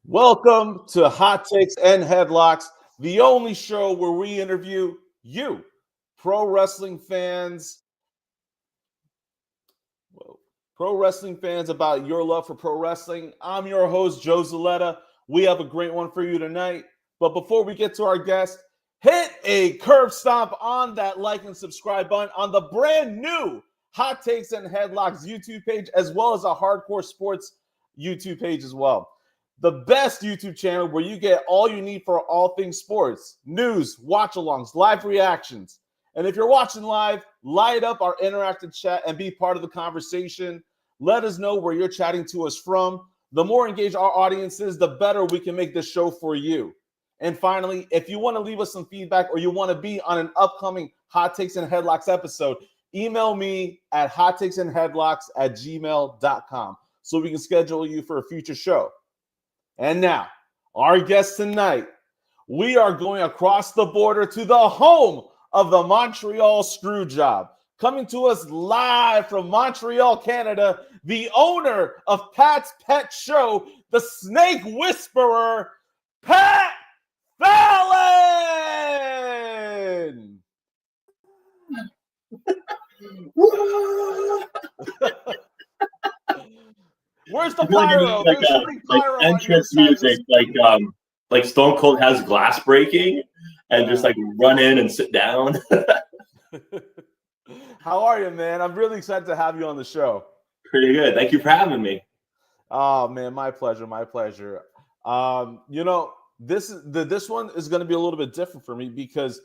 Welcome to Hot Takes and Headlocks, the only show where we interview you, pro wrestling fans. Pro wrestling fans, about your love for pro wrestling. I'm your host, Joe Zaletta. We have a great one for you tonight. But before we get to our guest, hit a curb stomp on that like and subscribe button on the brand new Hot Takes and Headlocks YouTube page, as well as a Hardcore Sports YouTube page as well. The best YouTube channel where you get all you need for all things sports, news, watch-alongs, live reactions. And if you're watching live, light up our interactive chat and be part of the conversation. Let us know where you're chatting to us from. The more engaged our audience is, the better we can make this show for you. And finally, if you want to leave us some feedback or you want to be on an upcoming Hot Takes and Headlocks episode, email me at hottakesandheadlocks@gmail.com so we can schedule you for a future show. And now, our guest tonight, we are going across the border to the home of the Montreal Screwjob. Coming to us live from Montreal, Canada, the owner of Pat's Pet Show, the Snake Whisperer, Pat Fallon! Where's the pyro? Like entrance music, like Stone Cold has glass breaking, and just like run in and sit down. How are you, man? I'm really excited to have you on the show. Pretty good. Thank you for having me. Oh man, my pleasure, my pleasure. This one is going to be a little bit different for me because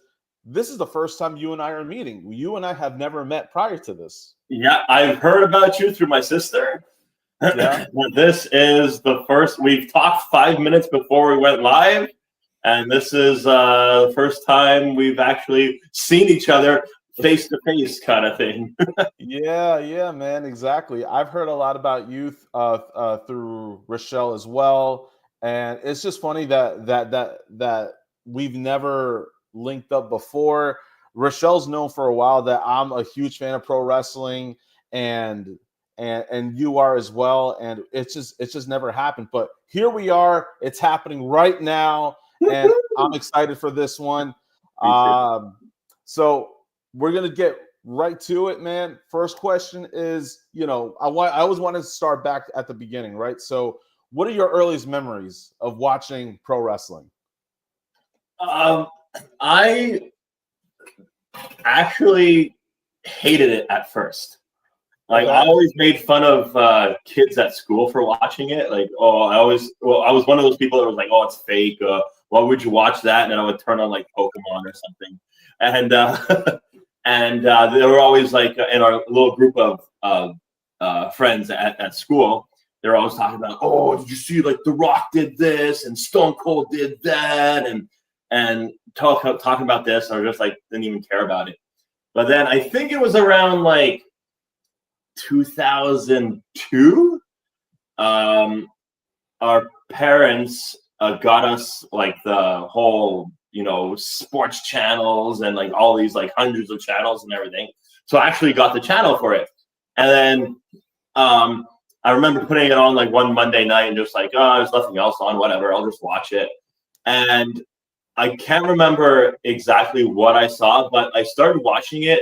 this is the first time you and I are meeting. You and I have never met prior to this. Yeah, I've heard about you through my sister. Yeah. This is the first. We've talked 5 minutes before we went live, and this is the first time we've actually seen each other face to face, kind of thing. Yeah, man, exactly. I've heard a lot about you through Rochelle as well, and it's just funny that we've never linked up before. Rochelle's known for a while that I'm a huge fan of pro wrestling, and you are as well, and it's just never happened. But here we are, it's happening right now, and I'm excited for this one. So we're gonna get right to it, man. First question is, I always wanted to start back at the beginning, right? So what are your earliest memories of watching pro wrestling? I actually hated it at first. Like, I always made fun of kids at school for watching it. Like, I was one of those people that was like, oh, it's fake. Why would you watch that? And then I would turn on like Pokemon or something. And they were always like in our little group of friends at school. They were always talking about, oh, did you see like The Rock did this and Stone Cold did that, and talking about this. I was just like, didn't even care about it. But then I think it was around like 2002, our parents got us like the whole, sports channels and like all these like hundreds of channels and everything. So I actually got the channel for it. And then I remember putting it on like one Monday night and just like, oh, there's nothing else on, whatever, I'll just watch it. And I can't remember exactly what I saw, but I started watching it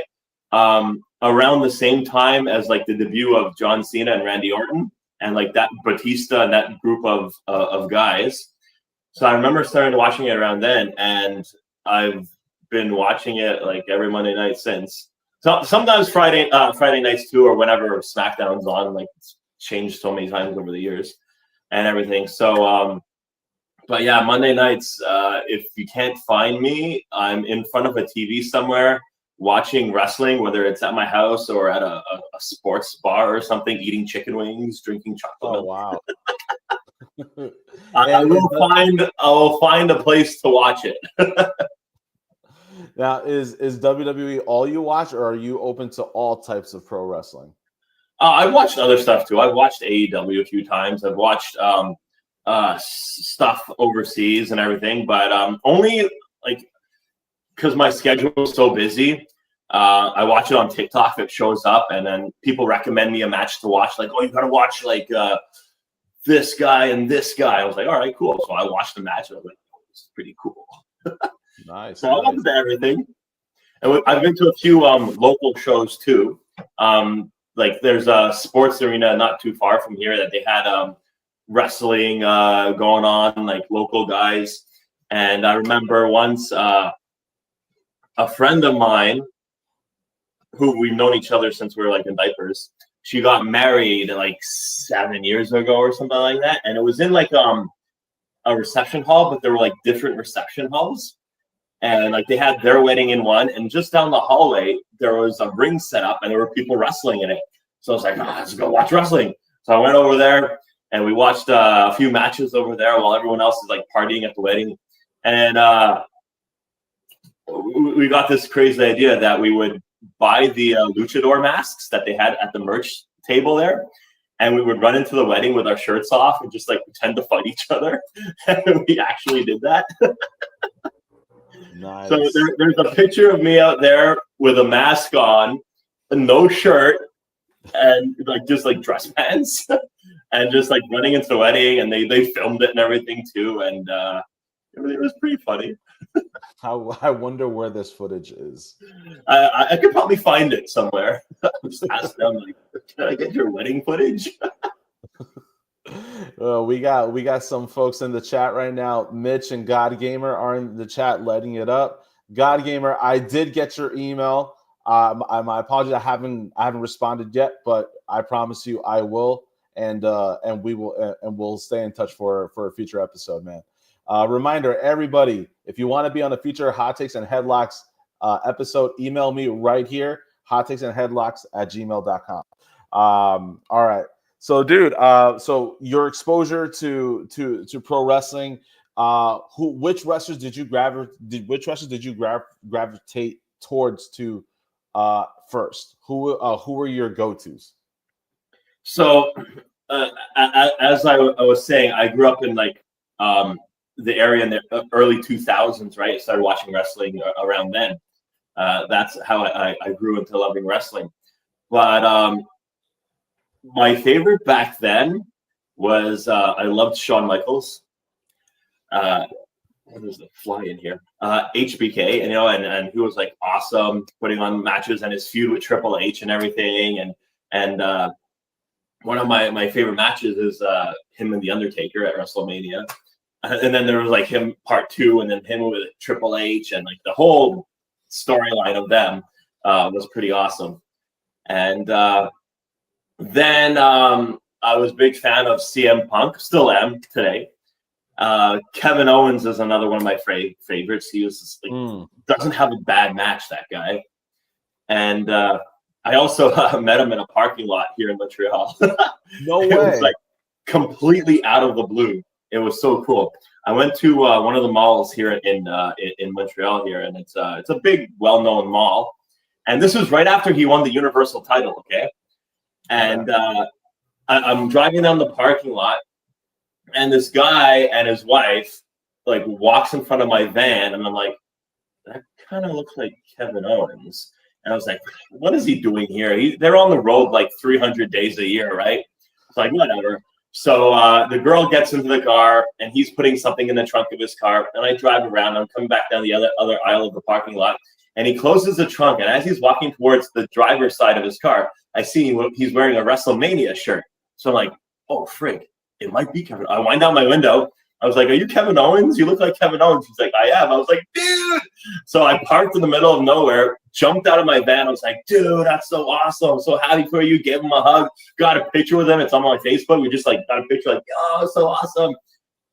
around the same time as like the debut of John Cena and Randy Orton and like that Batista and that group of guys. So I remember starting watching it around then, and I've been watching it like every Monday night since. So sometimes Friday nights too, or whenever SmackDown's on. Like, it's changed so many times over the years and everything. So but yeah, Monday nights, if you can't find me, I'm in front of a TV somewhere watching wrestling, whether it's at my house or at a sports bar or something, eating chicken wings, drinking chocolate milk. Oh, wow. I will find a place to watch it. Now, is WWE all you watch, or are you open to all types of pro wrestling? I've watched other stuff too. I've watched AEW a few times. I've watched stuff overseas and everything, but only like because my schedule is so busy. I watch it on TikTok. It shows up, and then people recommend me a match to watch. Like, oh, you got to watch like this guy and this guy. I was like, all right, cool. So I watched the match and I was like, oh, this is pretty cool. Nice. So I went to everything. And I've been to a few local shows too. Like there's a sports arena not too far from here that they had wrestling going on, like local guys. And I remember once a friend of mine, who we've known each other since we were like in diapers, she got married like 7 years ago or something like that. And it was in like a reception hall, but there were like different reception halls. And like they had their wedding in one, and just down the hallway there was a ring set up, and there were people wrestling in it. So I was like, oh, let's go watch wrestling. So I went over there, and we watched a few matches over there while everyone else is like partying at the wedding. And we got this crazy idea that we would buy the luchador masks that they had at the merch table there, and we would run into the wedding with our shirts off and just like pretend to fight each other. And we actually did that. Nice. So there's a picture of me out there with a mask on, no shirt, and like just like dress pants, and just like running into the wedding. And they filmed it and everything too, and it was pretty funny. I wonder where this footage is. I could probably find it somewhere. Just ask them, like, can I get your wedding footage? We got some folks in the chat right now. Mitch and God Gamer are in the chat, lighting it up. God Gamer, I did get your email. My apologies, I haven't responded yet, but I promise you I will, and we'll stay in touch for a future episode, man. Reminder, everybody, if you want to be on a future Hot Takes and Headlocks episode, email me right here, hottakesandheadlocks@gmail.com. All right. So, dude, so your exposure to pro wrestling, which wrestlers did you gravitate towards to first? Who were your go-tos? So, as I was saying, I grew up in like the area in the early 2000s, right? I started watching wrestling around then. That's how I grew into loving wrestling. But my favorite back then was I loved Shawn Michaels. There's the fly in here. HBK, and he was like awesome putting on matches, and his feud with Triple H and everything. And one of my favorite matches is him and the Undertaker at WrestleMania. And then there was like him part 2, and then him with Triple H, and like the whole storyline of them was pretty awesome. And then I was a big fan of CM Punk, still am today. Kevin Owens is another one of my favorites. He was just, like, doesn't have a bad match, that guy. And I also met him in a parking lot here in Montreal. No way. It was like completely out of the blue. It was so cool. I went to one of the malls here in Montreal here, and it's a big, well-known mall. And this was right after he won the Universal title, okay? And I'm driving down the parking lot, and this guy and his wife like walks in front of my van, and I'm like, that kind of looks like Kevin Owens. And I was like, what is he doing here? They're on the road like 300 days a year, right? It's like, whatever. So the girl gets into the car, and he's putting something in the trunk of his car, and I drive around. I'm coming back down the other aisle of the parking lot, and he closes the trunk, and as he's walking towards the driver's side of his car, I see he's wearing a WrestleMania shirt. So I'm like, oh, frig, it might be Kevin. I wind down my window. I was like, are you Kevin Owens? You look like Kevin Owens. He's like, I am. I was like, dude. So I parked in the middle of nowhere, jumped out of my van. I was like, dude, that's so awesome. I'm so happy for you. Gave him a hug. Got a picture with him. It's on my Facebook. We just like got a picture like, oh, so awesome.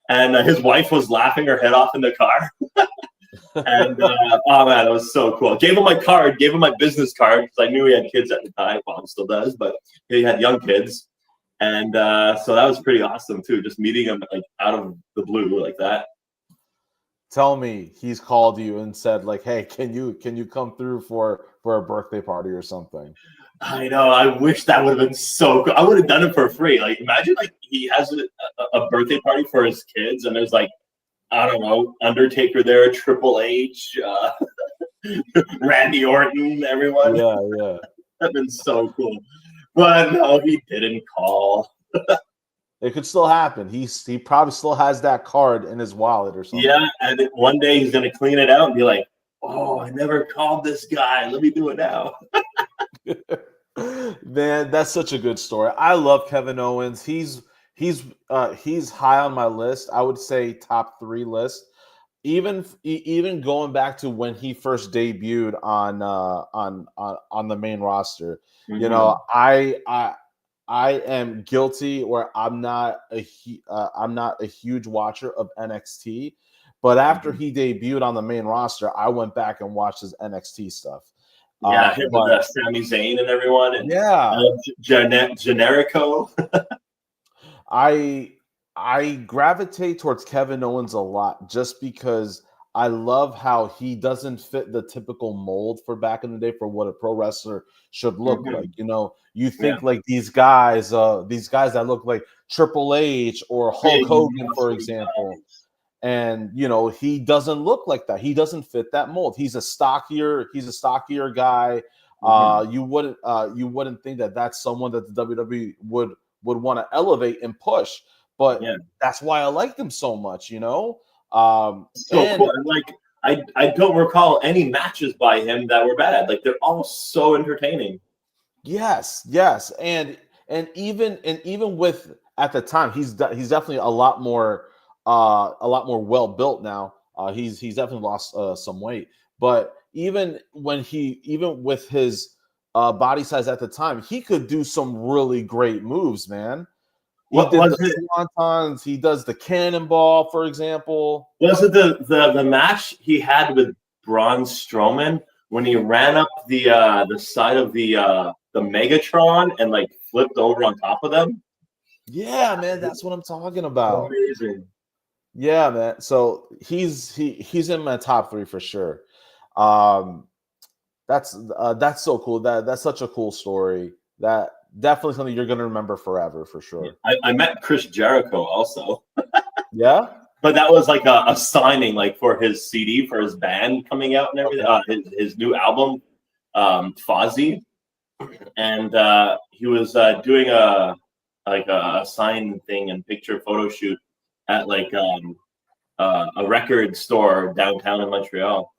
And his wife was laughing her head off in the car. And oh man, it was so cool. Gave him my card, gave him my business card, because I knew he had kids at the time. Well, he still does, but he had young kids. And so that was pretty awesome too, just meeting him like out of the blue like that. Tell me he's called you and said like, hey, can you come through for a birthday party or something? I know. I wish that would have been so cool. I would have done it for free. Like, imagine like he has a birthday party for his kids, and there's like, I don't know, Undertaker there, Triple H, Randy Orton, everyone. Yeah. That'd been so cool. But no, he didn't call. It could still happen. He probably still has that card in his wallet or something. Yeah, and then one day he's gonna clean it out and be like, "Oh, I never called this guy. Let me do it now." Man, that's such a good story. I love Kevin Owens. He's high on my list. I would say top 3 list. Even going back to when he first debuted on the main roster. You Mhm. know, I am guilty where I'm not a huge watcher of NXT, but after Mhm. he debuted on the main roster, I went back and watched his NXT stuff. Yeah, him with But Sami Zayn and everyone, and yeah, Generico. I I gravitate towards Kevin Owens a lot just because I love how he doesn't fit the typical mold for back in the day for what a pro wrestler should look like. Mhm. You know, you Yeah, think like these guys that look like Triple H or Hulk big Hogan, for muscly example, guys. and you know he doesn't look like that. He doesn't fit that mold. He's a stockier guy. Mhm. You wouldn't think that that's someone that the WWE would want to elevate and push, but Yeah, that's why I like them so much, you know. so And cool. And like, I don't recall any matches by him that were bad. Like they're all so entertaining. yes, and even with at the time, he's definitely a lot more well built now. He's definitely lost some weight, but even with his body size at the time, he could do some really great moves, man. He What did was the it? swantons, he does the cannonball, for example. Was it the match he had with Braun Strowman when he ran up the side of the Megatron and like flipped over on top of them? Yeah, man, that's what I'm talking about. Amazing. Yeah, man. So he's in my top 3 for sure. Um, that's so cool. That's such a cool story. That definitely something you're gonna remember forever for Yeah. sure. I met Chris Jericho also, Yeah. but that was like a signing like for his CD for his band coming out and everything. Okay. His new album, Fozzy, and he was doing a sign thing and picture photo shoot at like a record store downtown in Montreal,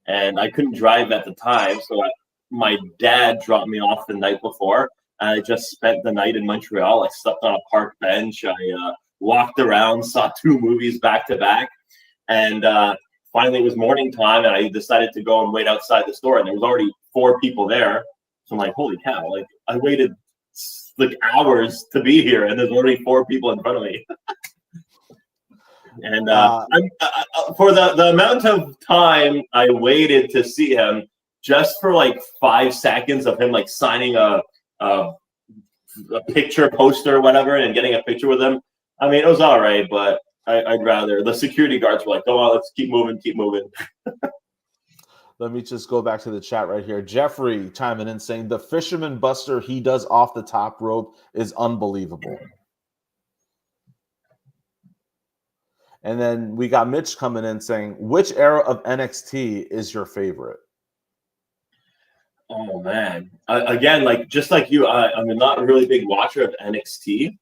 and I couldn't drive at the time, so my dad dropped me off the night before. And I just spent the night in Montreal. I slept on a park bench. I walked around, saw 2 movies back to back, and finally it was morning time, and I decided to go and wait outside the store. And there was already 4 people there, so I'm like, "Holy cow!" Like I waited like hours to be here, and there's already 4 people in front of me. And Uh, for the amount of time I waited to see him, just for like 5 seconds of him like signing a, a picture poster or whatever and getting a picture with him, I mean, it was all right, but I'd rather. The security guards were like, "Go on, let's keep moving, keep moving." Let me just go back to the chat right here. Jeffrey chiming in saying the fisherman buster he does off the top rope is unbelievable. And then we got Mitch coming in saying, which era of NXT is your favorite? Oh man! Again, like just like you, I'm not a really big watcher of NXT.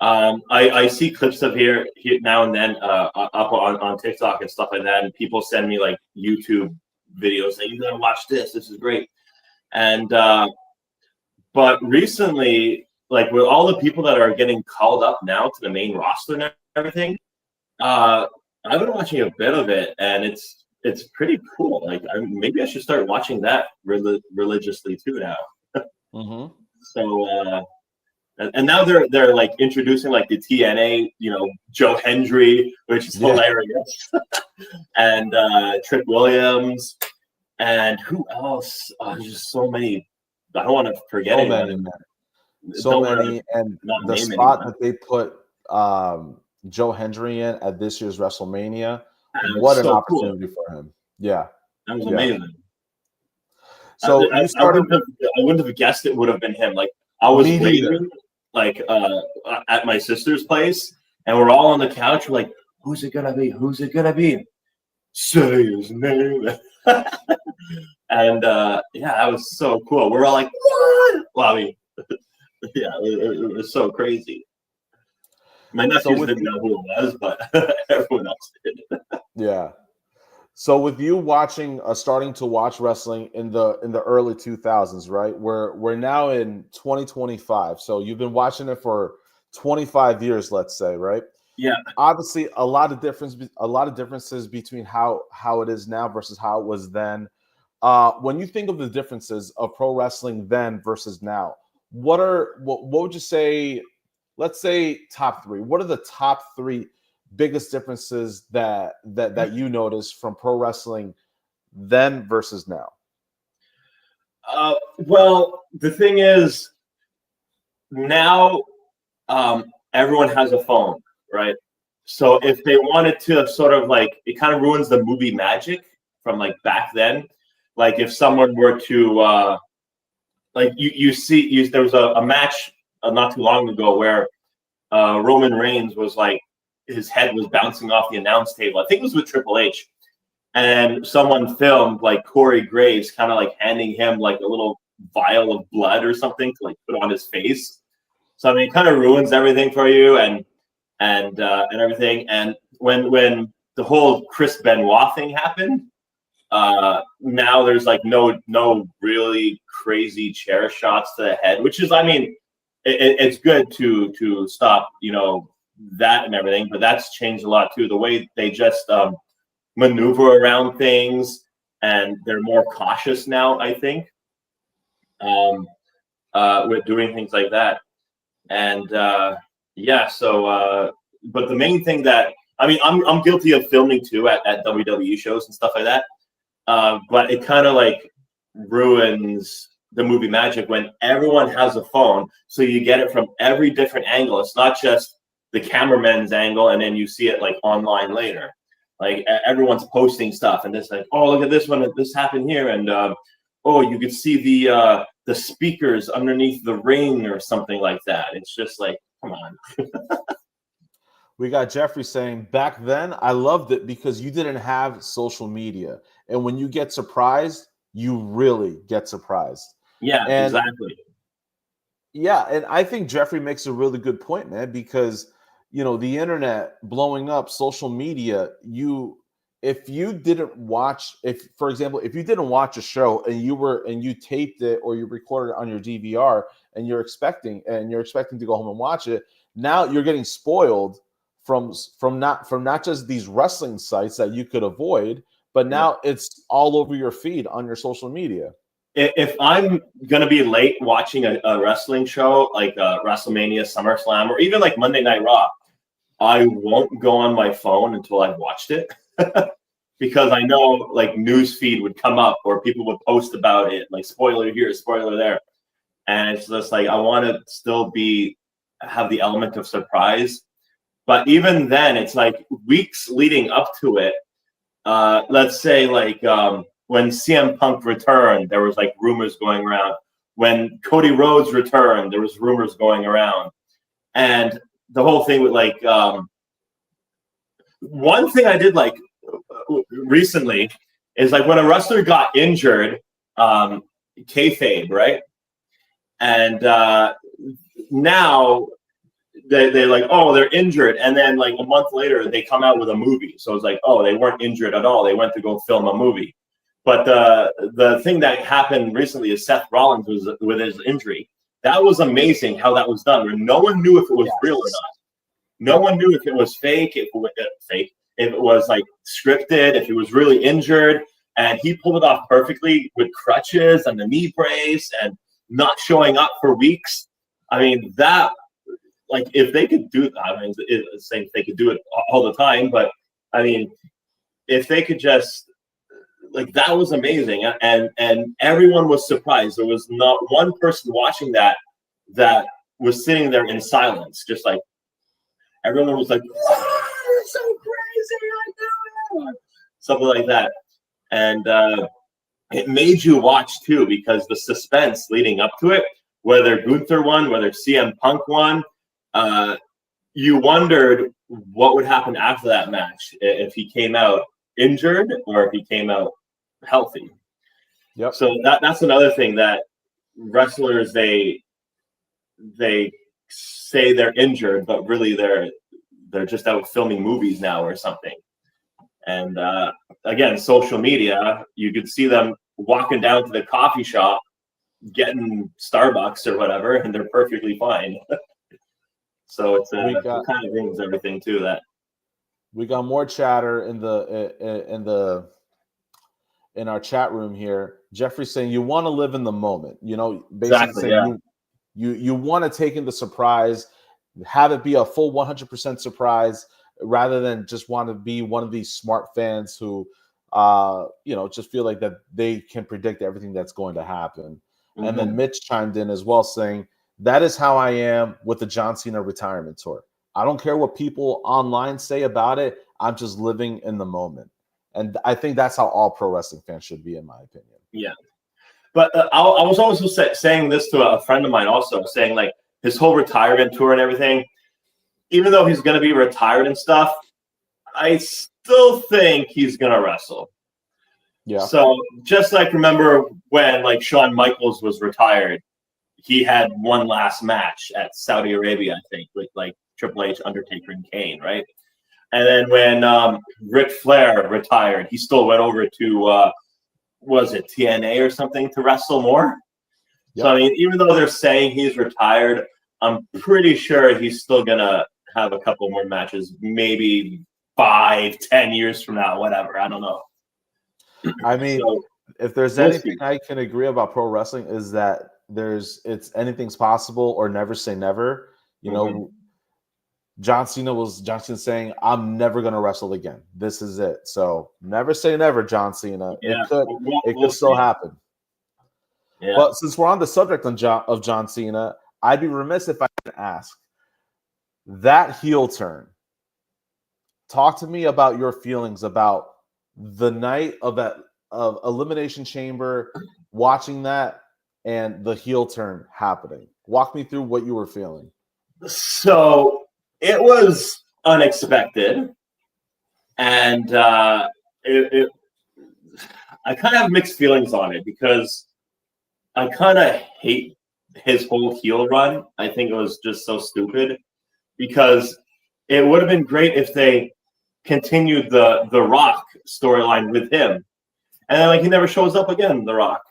I see clips of here now and then up on TikTok and stuff like that, and people send me like YouTube videos saying you gotta watch this. This is great. And but recently, like with all the people that are getting called up now to the main roster and everything, uh, I've been watching a bit of it, and it's pretty cool. Like maybe I should start watching that religiously too now. Mm-hmm. So. And now they're like introducing like the TNA, Joe Hendry, which is Yeah. hilarious, and Trick Williams, and who else? There's just so many. I don't want to forget So anyone. many, man. So Don't want to many. And not the name spot anyone. that they put Joe Hendry in at this year's WrestleMania, That what was an so cool. opportunity for him. Yeah. That was Yeah. amazing. So you started I wouldn't have guessed it would have been him. Like I was me neither. waiting, like at my sister's place, and we're all on the couch. We're like, "Who's it gonna be? Who's it gonna be?" Say his name. And yeah, that was so cool. We're all like, what? Well, I mean, yeah, it was so crazy. My So nephews with didn't know who it was, but everyone else did. yeah. So with you watching, starting to watch wrestling in the early 2000s, right? We're now in 2025. So you've been watching it for 25 years, let's say, right? Yeah. Obviously, a lot of differences between how it is now versus how it was then. When you think of the differences of pro wrestling then versus now, what would you say? Let's say top three. What are the top three biggest differences that you notice from pro wrestling then versus now? Well, the thing is, now everyone has a phone, right? So if they wanted to sort of like, it kind of ruins the movie magic from like back then. Like if someone were to like there was a match not too long ago where Roman Reigns was like his head was bouncing off the announce table. I think it was with Triple H, and someone filmed like Corey Graves kind of like handing him like a little vial of blood or something to like put on his face. So I mean, it kind of ruins everything for you and everything. And when the whole Chris Benoit thing happened, now there's like no really crazy chair shots to the head, which is, I mean, it's good to stop, that and everything, but that's changed a lot too. The way they just maneuver around things, and they're more cautious now, I think, with doing things like that. And yeah, so but the main thing that, I mean, I'm guilty of filming too at WWE shows and stuff like that. But it kind of like ruins the movie magic when everyone has a phone, so you get it from every different angle. It's not just the cameraman's angle, and then you see it like online later. Like everyone's posting stuff, and it's like, oh, look at this one, this happened here, and oh, you could see the speakers underneath the ring or something like that. It's just like, come on. We got Jeffrey saying, back then I loved it because you didn't have social media. And when you get surprised, you really get surprised. Yeah, And exactly. yeah, and I think Jeffrey makes a really good point, man, because the internet blowing up, social media, if you didn't watch, if for example, if you didn't watch a show and you taped it or you recorded it on your DVR and you're expecting to go home and watch it, now you're getting spoiled from not just these wrestling sites that you could avoid, but now it's all over your feed on your social media. If I'm gonna be late watching a wrestling show like WrestleMania, SummerSlam, or even like Monday Night Raw, I won't go on my phone until I've watched it. Because I know like news feed would come up or people would post about it, like spoiler here, spoiler there. And it's just like, I want to still have the element of surprise. But even then, it's like weeks leading up to it. Let's say like when CM Punk returned, there was like rumors going around. When Cody Rhodes returned, there was rumors going around. And the whole thing with like, one thing I did like recently is like when a wrestler got injured, kayfabe, right? And now they like, oh, they're injured, and then like a month later they come out with a movie. So it's like, oh, they weren't injured at all. They went to go film a movie. But the thing that happened recently is Seth Rollins was with his injury. That was amazing how that was done, where no one knew if it was real or not. No one knew if it was fake, if it was like scripted, if he was really injured, and he pulled it off perfectly with crutches and the knee brace and not showing up for weeks. I mean, that, like, if they could do that, I mean, it's saying they could do it all the time, but I mean, if they could just, like, that was amazing, and everyone was surprised. There was not one person watching that was sitting there in silence, just like everyone was like, "Oh, it's so crazy! I know it," something like that, and it made you watch too because the suspense leading up to it, whether Gunther won, whether CM Punk won, you wondered what would happen after that match if he came out injured or if he came out healthy. Yep. So that's another thing that wrestlers they say they're injured, but really they're just out filming movies now or something. And again, social media, you could see them walking down to the coffee shop, getting Starbucks or whatever, and they're perfectly fine. So it kind of ruins everything too. That we got more chatter in our chat room here. Jeffrey's saying you want to live in the moment. Basically exactly, saying you want to take in the surprise, have it be a full 100% surprise, rather than just want to be one of these smart fans who, just feel like that they can predict everything that's going to happen. Mm-hmm. And then Mitch chimed in as well, saying that is how I am with the John Cena retirement tour. I don't care what people online say about it. I'm just living in the moment. And I think that's how all pro wrestling fans should be, in my opinion. Yeah. But I was also saying this to a friend of mine also, saying like his whole retirement tour and everything, even though he's going to be retired and stuff, I still think he's going to wrestle. Yeah. So just like remember when like Shawn Michaels was retired, he had one last match at Saudi Arabia, I think, with like Triple H, Undertaker, and Kane, right? And then when Ric Flair retired, he still went over to, was it TNA or something to wrestle more? Yep. So, I mean, even though they're saying he's retired, I'm pretty sure he's still going to have a couple more matches, maybe 5-10 years from now, whatever. I don't know. I mean, if there's anything I can agree about pro wrestling is that it's anything's possible or never say never. John Cena saying, I'm never going to wrestle again. This is it. So never say never, John Cena. Yeah. It could still happen. Yeah. But since we're on the subject of John Cena, I'd be remiss if I didn't ask that heel turn. Talk to me about your feelings about the night of Elimination Chamber, watching that and the heel turn happening. Walk me through what you were feeling. So it was unexpected, and I kind of have mixed feelings on it because I kind of hate his whole heel run. I think it was just so stupid because it would have been great if they continued the Rock storyline with him, and then like he never shows up again, The Rock.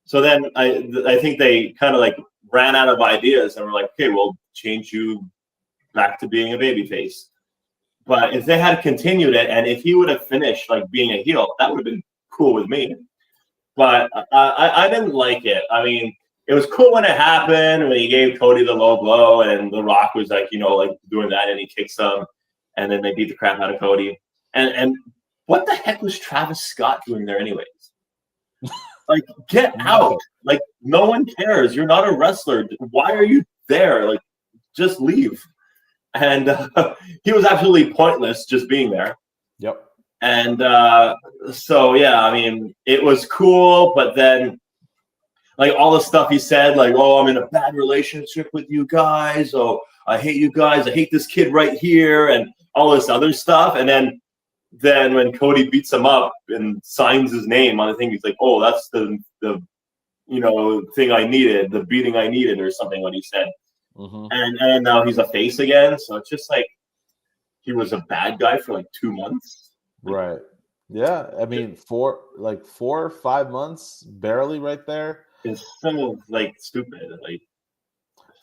So then I think they kind of like ran out of ideas and were like, okay, we'll change you back to being a babyface. But if they had continued it, and if he would have finished like being a heel, that would have been cool with me. But I didn't like it. I mean, it was cool when it happened, when he gave Cody the low blow, and The Rock was like, like doing that, and he kicks him, and then they beat the crap out of Cody. And what the heck was Travis Scott doing there anyways? Like, get out. Like, no one cares. You're not a wrestler. Why are you there? Like, just leave. And he was absolutely pointless just being there. Yep. And so, yeah, I mean, it was cool, but then, like, all the stuff he said, like, oh, I'm in a bad relationship with you guys. Oh, I hate you guys. I hate this kid right here, and all this other stuff. And then when Cody beats him up and signs his name on the thing, he's like, oh, that's the thing I needed, the beating I needed, or something, what he said. Mm-hmm. And now he's a face again. So it's just like he was a bad guy for like 2 months. Right. Yeah. I mean, 4 or 5 months, barely right there. It's so like stupid. Like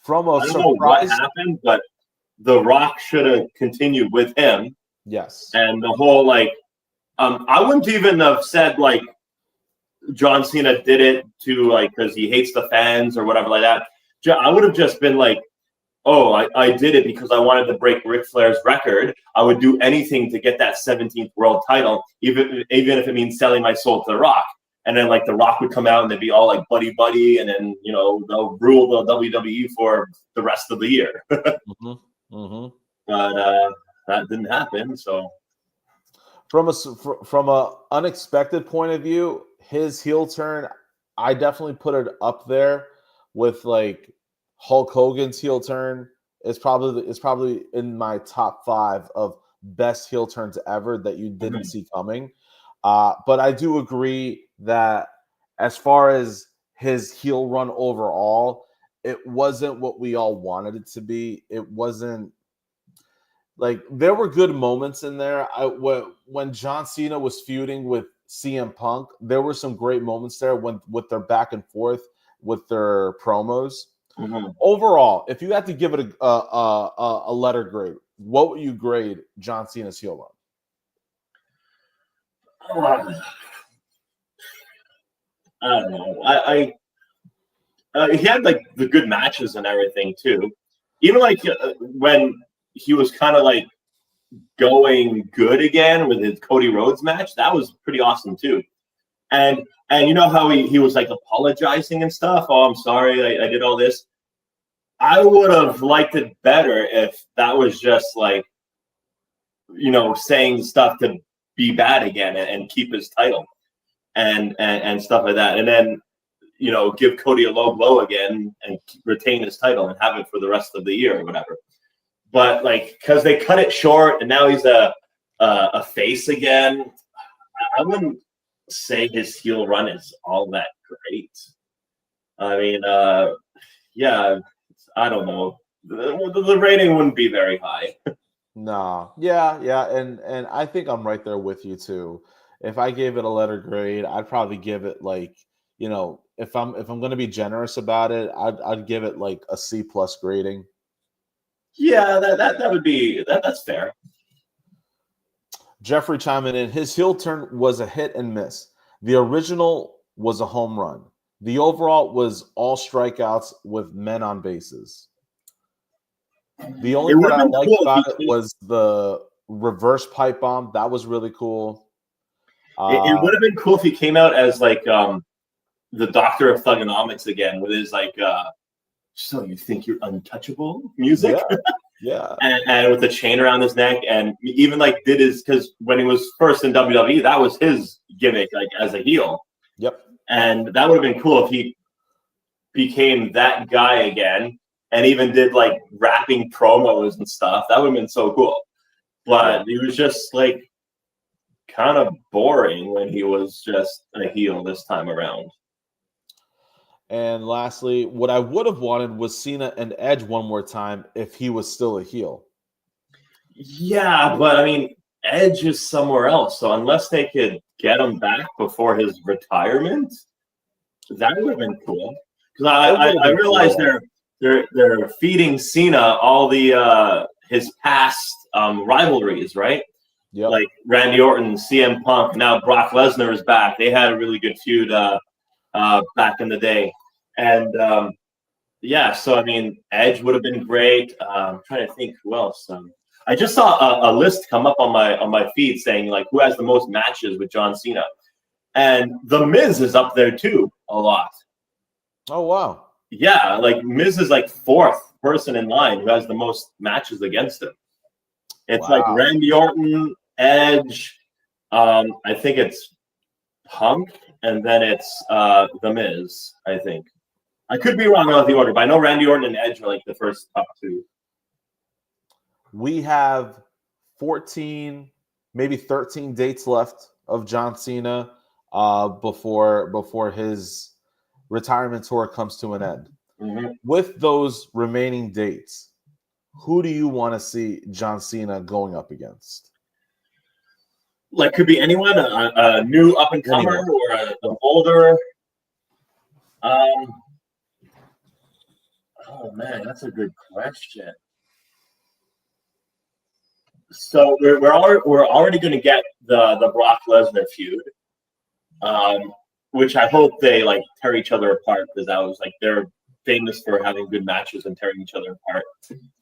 from a I don't know what happened, but The Rock should have continued with him. Yes. And the whole like I wouldn't even have said like John Cena did it to like because he hates the fans or whatever like that. I would have just been like, oh, I did it because I wanted to break Ric Flair's record. I would do anything to get that 17th world title, even if it means selling my soul to The Rock. And then like The Rock would come out and they'd be all like buddy, and then they'll rule the WWE for the rest of the year. Mm-hmm. Mm-hmm. But that didn't happen. So from a unexpected point of view, his heel turn, I definitely put it up there with like Hulk Hogan's heel turn. It's probably in my top 5 of best heel turns ever that you didn't see coming. But I do agree that as far as his heel run overall, it wasn't what we all wanted it to be. It wasn't like there were good moments in there. When John Cena was feuding with CM Punk, there were some great moments there when with their back and forth with their promos. Mm-hmm. Overall, if you had to give it a letter grade, what would you grade John Cena's heel run? I don't know. He had like the good matches and everything too. Even like when he was kind of like going good again with his Cody Rhodes match, that was pretty awesome too. And you know how he was like apologizing and stuff. Oh, I'm sorry, I did all this. I would have liked it better if that was just like, you know, saying stuff to be bad again and keep his title and stuff like that. And then, you know, give Cody a low blow again and retain his title and have it for the rest of the year or whatever. But like, because they cut it short and now he's a face again, I wouldn't say his heel run is all that great. I mean, yeah, I don't know. The rating wouldn't be very high. No, yeah, and I think I'm right there with you too. If I gave it a letter grade, I'd probably give it like, you know, if I'm going to be generous about it, I'd give it like a C+ grading. Yeah, that would be that's fair. Jeffrey chiming in, his heel turn was a hit and miss. The original was a home run. The overall was all strikeouts with men on bases. The only part I liked about it was the reverse pipe bomb. That was really cool. It would have been cool if he came out as like the Doctor of Thugonomics again with his like so you think you're untouchable music. Yeah. And with the chain around his neck, and even like did his, because when he was first in WWE, that was his gimmick, like as a heel. Yep. And that would have been cool if he became that guy again, and even did like rapping promos and stuff. That would have been so cool. But he was just like kind of boring when he was just a heel this time around. And lastly, what I would have wanted was Cena and Edge one more time if he was still a heel. Yeah, but I mean, Edge is somewhere else. So unless they could get him back before his retirement, that would have been cool. Because I realize they're feeding Cena all the his past rivalries, right? Yep. Like Randy Orton, CM Punk. Now Brock Lesnar is back. They had a really good feud back in the day. And yeah, so I mean, Edge would have been great. I'm trying to think who else. I just saw a list come up on my feed saying like who has the most matches with John Cena, and The Miz is up there too a lot. Oh wow! Yeah, like Miz is like fourth person in line who has the most matches against him. It's like Randy Orton, Edge. I think it's Punk, and then it's The Miz. I think. I could be wrong about the order, but I know Randy Orton and Edge are like the first top two. We have 14, maybe 13 dates left of John Cena before his retirement tour comes to an end. Mm-hmm. With those remaining dates, who do you want to see John Cena going up against? Like, could be anyone, a new up-and-comer or an older. Oh man, that's a good question. So we're already going to get the Brock Lesnar feud, which I hope they like tear each other apart, because that was like they're famous for having good matches and tearing each other apart.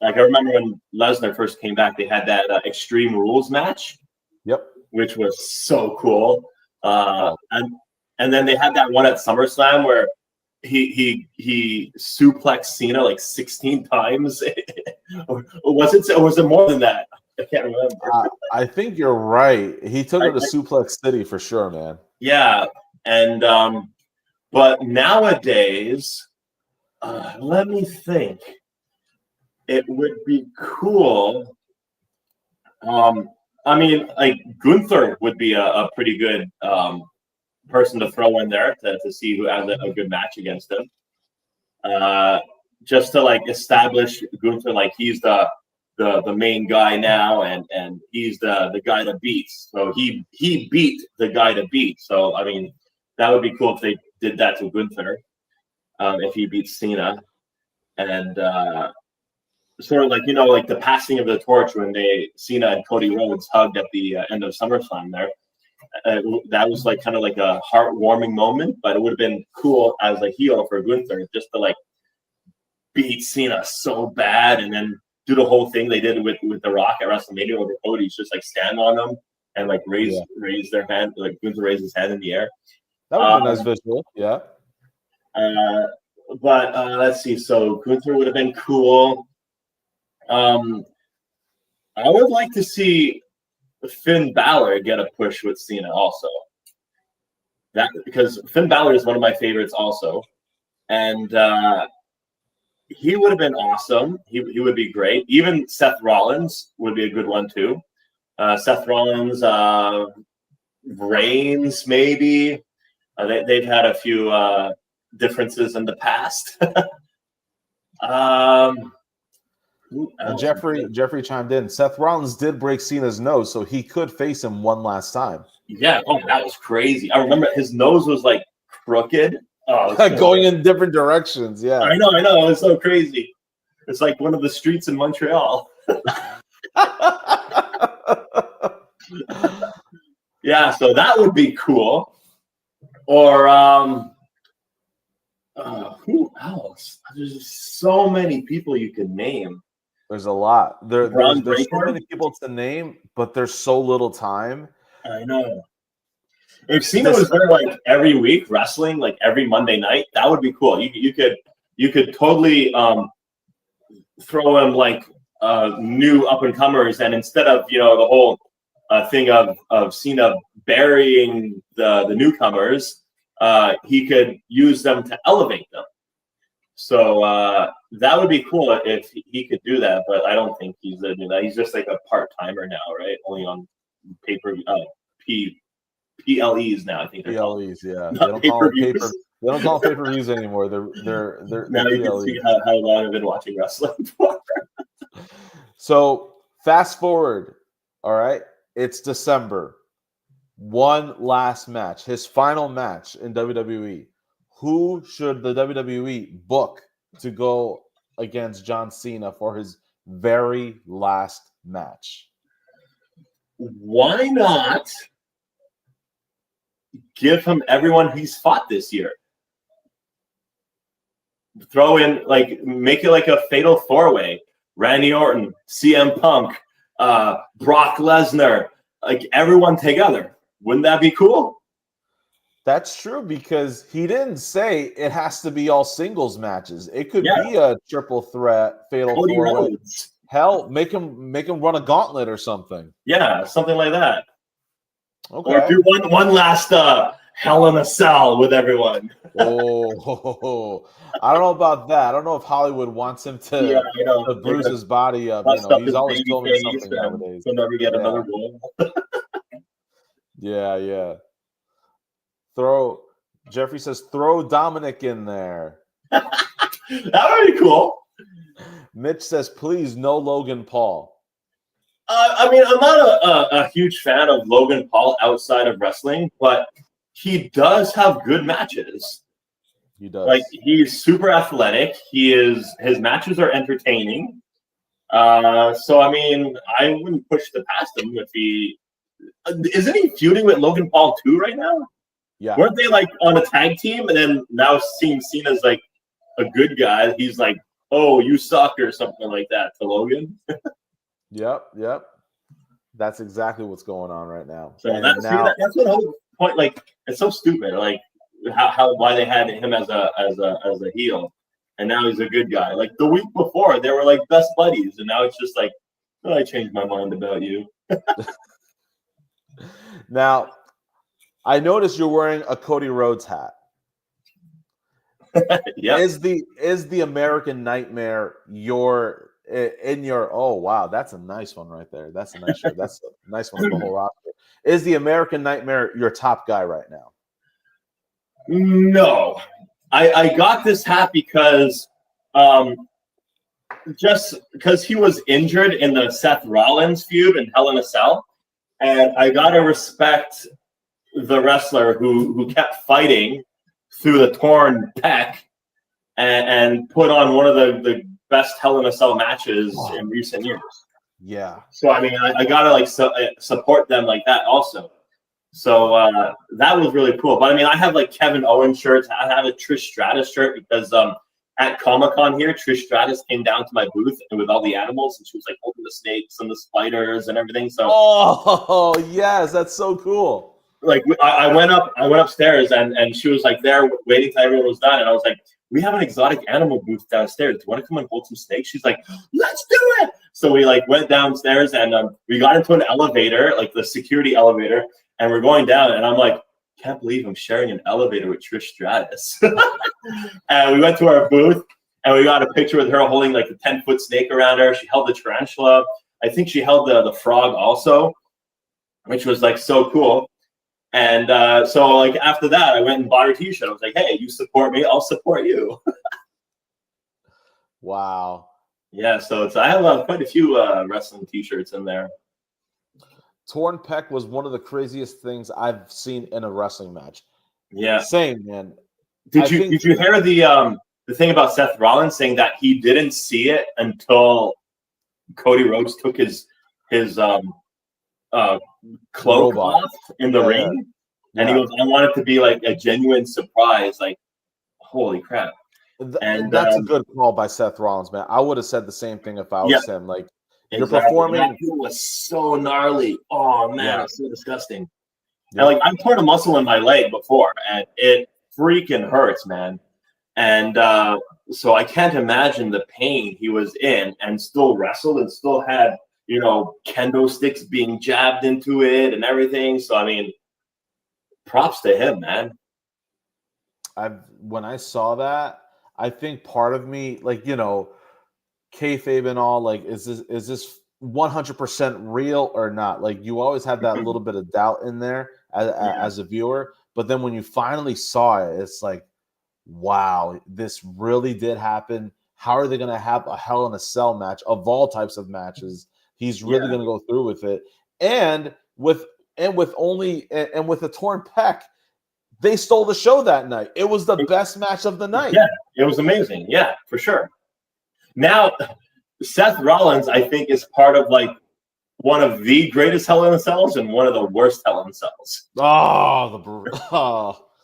Like I remember when Lesnar first came back, they had that Extreme Rules match. Yep. Which was so cool. And then they had that one at SummerSlam where he suplexed Cena like 16 times. or was it more than that? I can't remember. I think you're right. He took it to Suplex City for sure, man. Yeah, and but nowadays, let me think. It would be cool. I mean, like Gunther would be a pretty good person to throw in there to see who has a good match against him. Just to like establish Gunther like he's the the main guy now, and he's the guy to beat. So he beat the guy to beat. So I mean, that would be cool if they did that to Gunther, if he beats Cena, and sort of like like the passing of the torch when Cena and Cody Rhodes hugged at the end of SummerSlam there. That was like kind of like a heartwarming moment, but it would have been cool as a heel for Gunther just to like beat Cena so bad and then do the whole thing they did with The Rock at WrestleMania over Cody's just like stand on them and like raise their hand, like Gunther raised his hand in the air. That would be a nice visual, yeah. But let's see. So Gunther would have been cool. I would like to see Finn Balor get a push with Cena also. That because Finn Balor is one of my favorites also, and he would have been awesome. He would be great. Even Seth Rollins would be a good one too. Seth Rollins, Reigns maybe. They've had a few differences in the past. Jeffrey chimed in. Seth Rollins did break Cena's nose, so he could face him one last time. Yeah, that was crazy. I remember his nose was like crooked. Oh, going in different directions. Yeah, I know. It was so crazy. It's like one of the streets in Montreal. Yeah, so that would be cool. Or who else? There's so many people you could name. There's a lot. There's so many people to name, but there's so little time. I know. If Cena was there like every week wrestling, like every Monday night, that would be cool. You could totally throw him like new up and comers, and instead of the whole thing of Cena burying the newcomers, he could use them to elevate them. So that would be cool if he could do that, but I don't think he's gonna do that. He's just like a part-timer now, right? Only on PLEs now, I think they're PLEs, yeah. They don't call them pay-per-views anymore. They're now you can see how long I've been watching wrestling for. So fast forward, all right. It's December. One last match, his final match in WWE. Who should the WWE book to go against John Cena for his very last match? Why not give him everyone he's fought this year? Throw in, like, make it like a fatal four-way. Randy Orton, CM Punk, Brock Lesnar, like everyone together. Wouldn't that be cool? That's true, because he didn't say it has to be all singles matches. It could be a triple threat, fatal four-way. Hell, make him run a gauntlet or something. Yeah, something like that. Okay. Or do one last Hell in a Cell with everyone. Oh, I don't know about that. I don't know if Hollywood wants him to bruise his body up. He's always filming something nowadays. He'll never get another goal. Yeah. Jeffrey says, throw Dominic in there. That would be cool. Mitch says, please, no Logan Paul. I mean, I'm not a huge fan of Logan Paul outside of wrestling, but he does have good matches. He does. Like, he's super athletic. His matches are entertaining. So, I mean, I wouldn't push the past him if he... Isn't he feuding with Logan Paul too right now? Yeah. Weren't they like on a tag team, and then now seeing Cena's like a good guy, he's like, "Oh, you suck" or something like that to Logan. Yep. That's exactly what's going on right now. So that's the whole point. Like, it's so stupid. Like why they had him as a heel, and now he's a good guy. Like the week before, they were like best buddies, and now it's just like, oh, I changed my mind about you. Now, I noticed you're wearing a Cody Rhodes hat. Yeah. Is the American Nightmare oh wow, that's a nice one right there. That's a nice shirt. That's a nice one of the whole roster. Is the American Nightmare your top guy right now? No. I got this hat because just because he was injured in the Seth Rollins feud in Hell in a Cell, and I gotta respect the wrestler who kept fighting through the torn pec and put on one of the best Hell in a Cell matches in recent years. Yeah. So I mean, I gotta like support them like that also. So that was really cool. But I mean, I have like Kevin Owens shirts. I have a Trish Stratus shirt because at Comic-Con here, Trish Stratus came down to my booth and with all the animals, and she was like holding the snakes and the spiders and everything. So oh yes, that's so cool. Like I went upstairs and she was like there waiting till everyone was done, and I was like, we have an exotic animal booth downstairs. Do you want to come and hold some snakes? She's like, let's do it. So we like went downstairs and we got into an elevator, like the security elevator, and we're going down. And I'm like, can't believe I'm sharing an elevator with Trish Stratus. And we went to our booth and we got a picture with her holding like a 10-foot snake around her. She held the tarantula. I think she held the frog also, which was like so cool. And so like after that, I went and bought her t-shirt. I was like, hey, you support me, I'll support you. Wow. Yeah, so I have quite a few wrestling t-shirts in there. Torn pec was one of the craziest things I've seen in a wrestling match. Yeah. Same, man. Did you hear the thing about Seth Rollins saying that he didn't see it until Cody Rhodes took his cloak off in the ring? Yeah. And he goes, I want it to be like a genuine surprise. Like, holy crap. And that's a good call by Seth Rollins, man. I would have said the same thing if I was him. Like, you're performing. That was so gnarly. Oh, man, it's so disgusting. Yeah. And like, I've torn a muscle in my leg before, and it freaking hurts, man. And so I can't imagine the pain he was in and still wrestled and still had, you know, kendo sticks being jabbed into it and everything. So, I mean, props to him, man. When I saw that, I think part of me, like, you know, kayfabe and all, like, is this 100% real or not? Like, you always have that little bit of doubt in there as a viewer. But then when you finally saw it, it's like, wow, this really did happen. How are they going to have a Hell in a Cell match of all types of matches? He's really going to go through with it. And with a torn pec, they stole the show that night. It was the best match of the night. Yeah, it was amazing. Yeah, for sure. Now, Seth Rollins, I think, is part of like one of the greatest Hell in a Cells and one of the worst Hell in a Cells.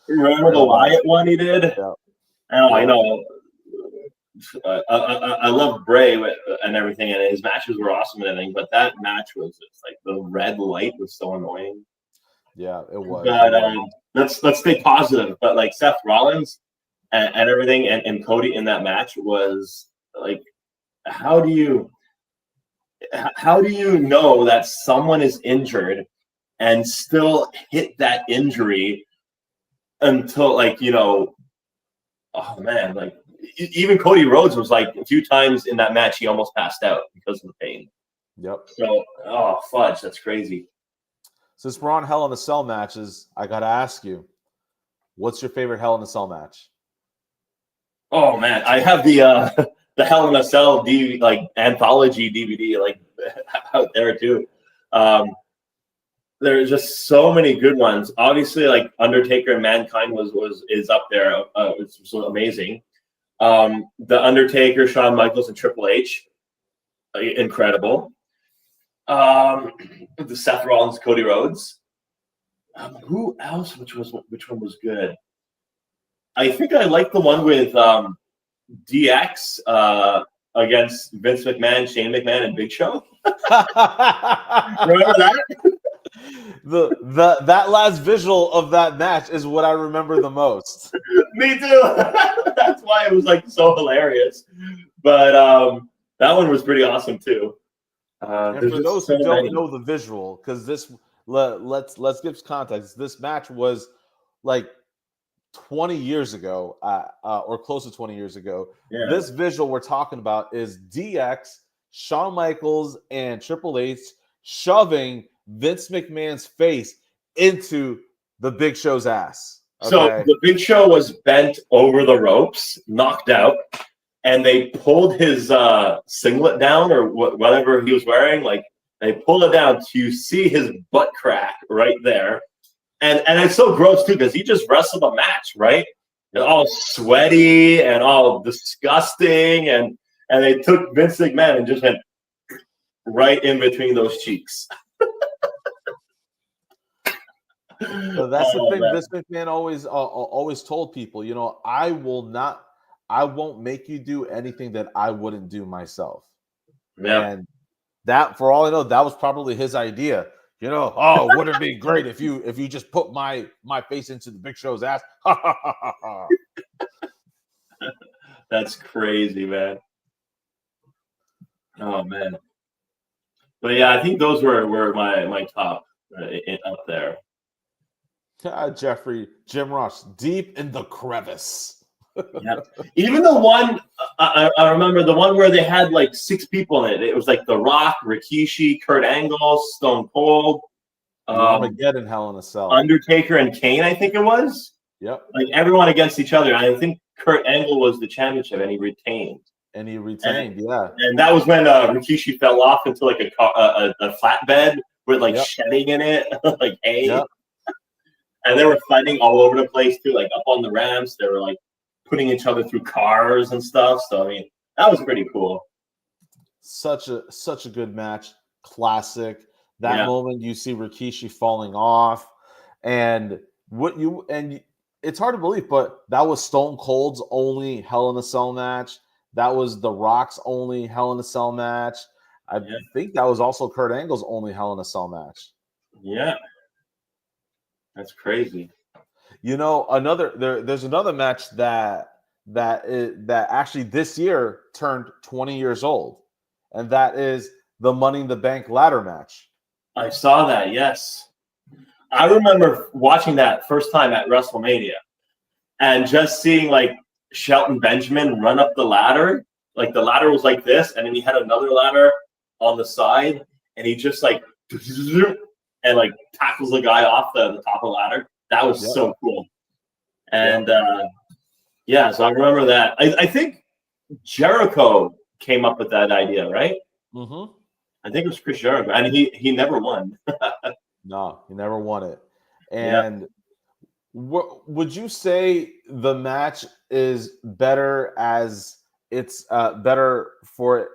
Remember the Wyatt one he did? Yeah. I know. I love Bray and everything, and his matches were awesome and everything, but that match was just like the red light was so annoying. Yeah, it was. But let's stay positive. But like Seth Rollins and everything, and Cody in that match was like, how do you know that someone is injured and still hit that injury until, like, you know, oh man, like even Cody Rhodes was like a few times in that match he almost passed out because of the pain. Yep. So, oh fudge, that's crazy. Since we're on Hell in a Cell matches, I gotta ask you, what's your favorite Hell in a Cell match? Oh man, I have the Hell in a Cell anthology DVD like out there too. There's just so many good ones. Obviously, like Undertaker and Mankind is up there. It's amazing. The Undertaker, Shawn Michaels, and Triple H, incredible. The Seth Rollins, Cody Rhodes. Who else? Which one was good? I think I like the one with DX against Vince McMahon, Shane McMahon, and Big Show. Remember that? That last visual of that match is what I remember the most. Me too. That's why it was like so hilarious. But that one was pretty awesome too. And for those who don't know the visual, because let's give context. This match was like 20 years ago, or close to 20 years ago. Yeah. This visual we're talking about is DX, Shawn Michaels, and Triple H shoving Vince McMahon's face into the Big Show's ass. Okay? So the Big Show was bent over the ropes, knocked out, and they pulled his singlet down or whatever he was wearing. Like they pulled it down to see his butt crack right there, and it's so gross too because he just wrestled a match, right? And all sweaty and all disgusting, and they took Vince McMahon and just went right in between those cheeks. So that's the thing. Vince McMahon always told people, you know, I won't make you do anything that I wouldn't do myself. Yeah. And that, for all I know, that was probably his idea. You know, oh, wouldn't it be great if you just put my face into the Big Show's ass? That's crazy, man. Oh man. But yeah, I think those were my top up there. Jeffrey, Jim Ross, deep in the crevice. Yeah. Even the one I remember, the one where they had like 6 people in it. It was like The Rock, Rikishi, Kurt Angle, Stone Cold, Armageddon, Hell in a Cell, Undertaker, and Kane. I think it was. Yep. Like everyone against each other. I think Kurt Angle was the championship, and he retained. Yeah. And that was when Rikishi fell off into like a flatbed with like shedding in it, like hay. Yep. And they were fighting all over the place too, like up on the ramps. They were like putting each other through cars and stuff. So I mean, that was pretty cool. Such a good match, classic. That moment you see Rikishi falling off, and it's hard to believe, but that was Stone Cold's only Hell in a Cell match. That was The Rock's only Hell in a Cell match. I think that was also Kurt Angle's only Hell in a Cell match. Yeah. That's crazy. You know, there's another match that actually this year turned 20 years old, and that is the Money in the Bank ladder match. I saw that. Yes, I remember watching that first time at WrestleMania, and just seeing like Shelton Benjamin run up the ladder. Like the ladder was like this, and then he had another ladder on the side, and he just like and like tackles the guy off the top of the ladder. That was so cool. And so I remember that. I think Jericho came up with that idea, right? Mm-hmm. I think it was Chris Jericho, and he never won. No, he never won it. And would you say the match is better as it's better for?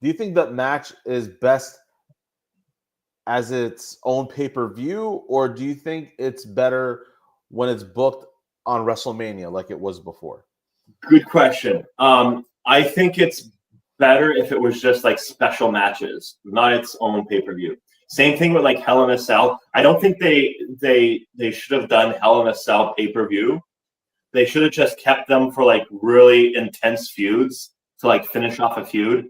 Do you think that match is best as its own pay-per-view, or do you think it's better when it's booked on WrestleMania like it was before? Good question. I think it's better if it was just like special matches, not its own pay-per-view. Same thing with like Hell in a Cell. I don't think they should have done Hell in a Cell pay-per-view. They should have just kept them for like really intense feuds to like finish off a feud.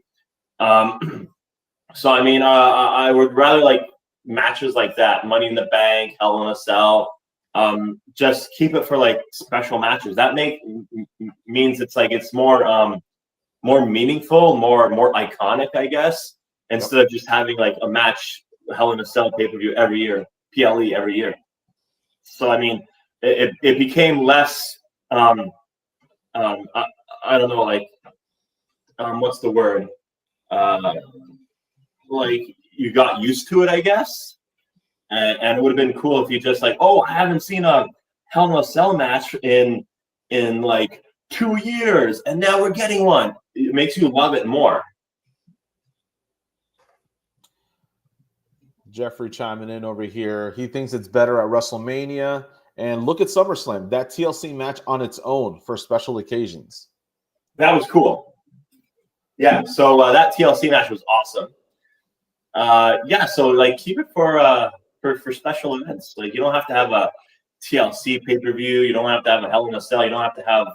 So I mean, I would rather like matches like that, Money in the Bank, Hell in a Cell. Just keep it for like special matches. That means it's like it's more meaningful, more iconic, I guess, instead of just having like a match, Hell in a Cell pay-per-view every year, PLE every year. So I mean, it became less. I don't know, like what's the word? Like you got used to it, I guess, and it would have been cool if you just like, oh, I haven't seen a Hell in a Cell match in like 2 years, and now we're getting one. It makes you love it more. Jeffrey chiming in over here. He thinks it's better at WrestleMania, and look at SummerSlam, that TLC match on its own for special occasions. That was cool. Yeah, so that TLC match was awesome. So like keep it for special events. Like you don't have to have a TLC pay-per-view. You don't have to have a Hell in a Cell. You don't have to have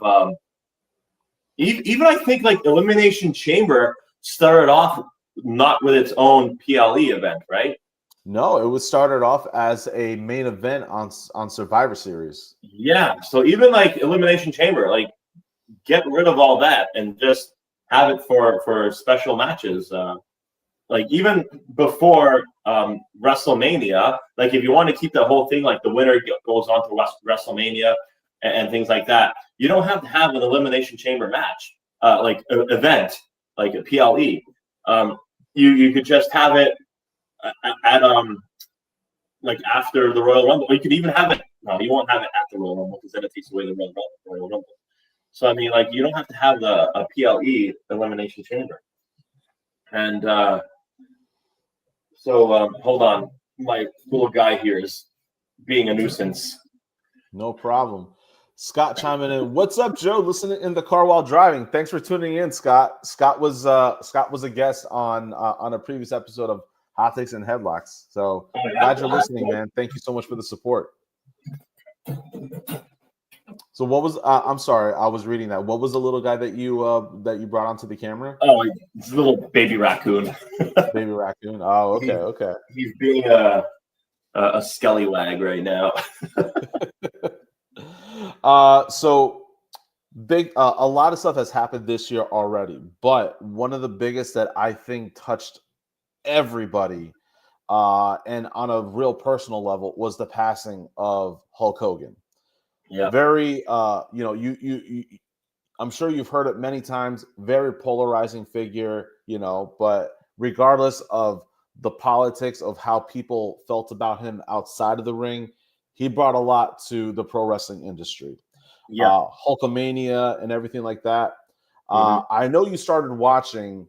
even I think like Elimination Chamber started off not with its own PLE event, right? No, it was started off as a main event on Survivor Series. Yeah, so even like Elimination Chamber, like get rid of all that and just have it for special matches. Like even before WrestleMania, like if you want to keep the whole thing, like the winner goes on to WrestleMania and things like that, you don't have to have an Elimination Chamber match. event, like a PLE. You could just have it at like after the Royal Rumble. You could even have it. No, you won't have it at the Royal Rumble because then it takes away the Royal Rumble. So I mean, like, you don't have to have a PLE elimination chamber. And hold on, my little guy here is being a nuisance. No problem. Scott chiming in. What's up, Joe? Listening in the car while driving. Thanks for tuning in, Scott. Scott was a guest on a previous episode of Hot Takes and Headlocks. So glad you're listening, man. Thank you so much for the support. So what was? I'm sorry, I was reading that. What was the little guy that you brought onto the camera? Oh, it's a little baby raccoon. Baby raccoon. Oh, okay. He's being a scallywag right now. So big. A lot of stuff has happened this year already, but one of the biggest that I think touched everybody, and on a real personal level, was the passing of Hulk Hogan. Yeah. Very, you I'm sure you've heard it many times, very polarizing figure, but regardless of the politics of how people felt about him outside of the ring, he brought a lot to the pro wrestling industry. Yeah. Hulkamania and everything like that. I know you started watching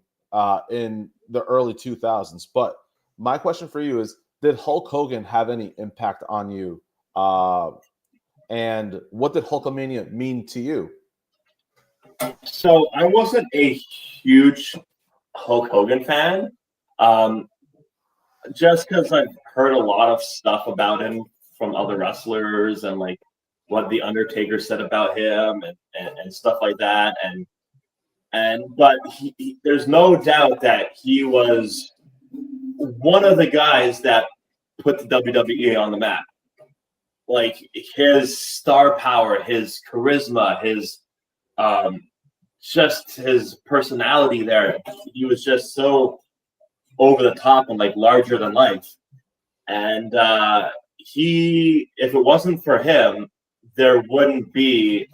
in the early 2000s, but my question for you is, did Hulk Hogan have any impact on you? And what did Hulkamania mean to you? So I wasn't a huge Hulk Hogan fan, just because I've heard a lot of stuff about him from other wrestlers and like what the Undertaker said about him and stuff like that. But there's no doubt that he was one of the guys that put the WWE on the map. Like, his star power, his charisma, his just his personality there. He was just so over the top and like larger than life. And if it wasn't for him, there wouldn't be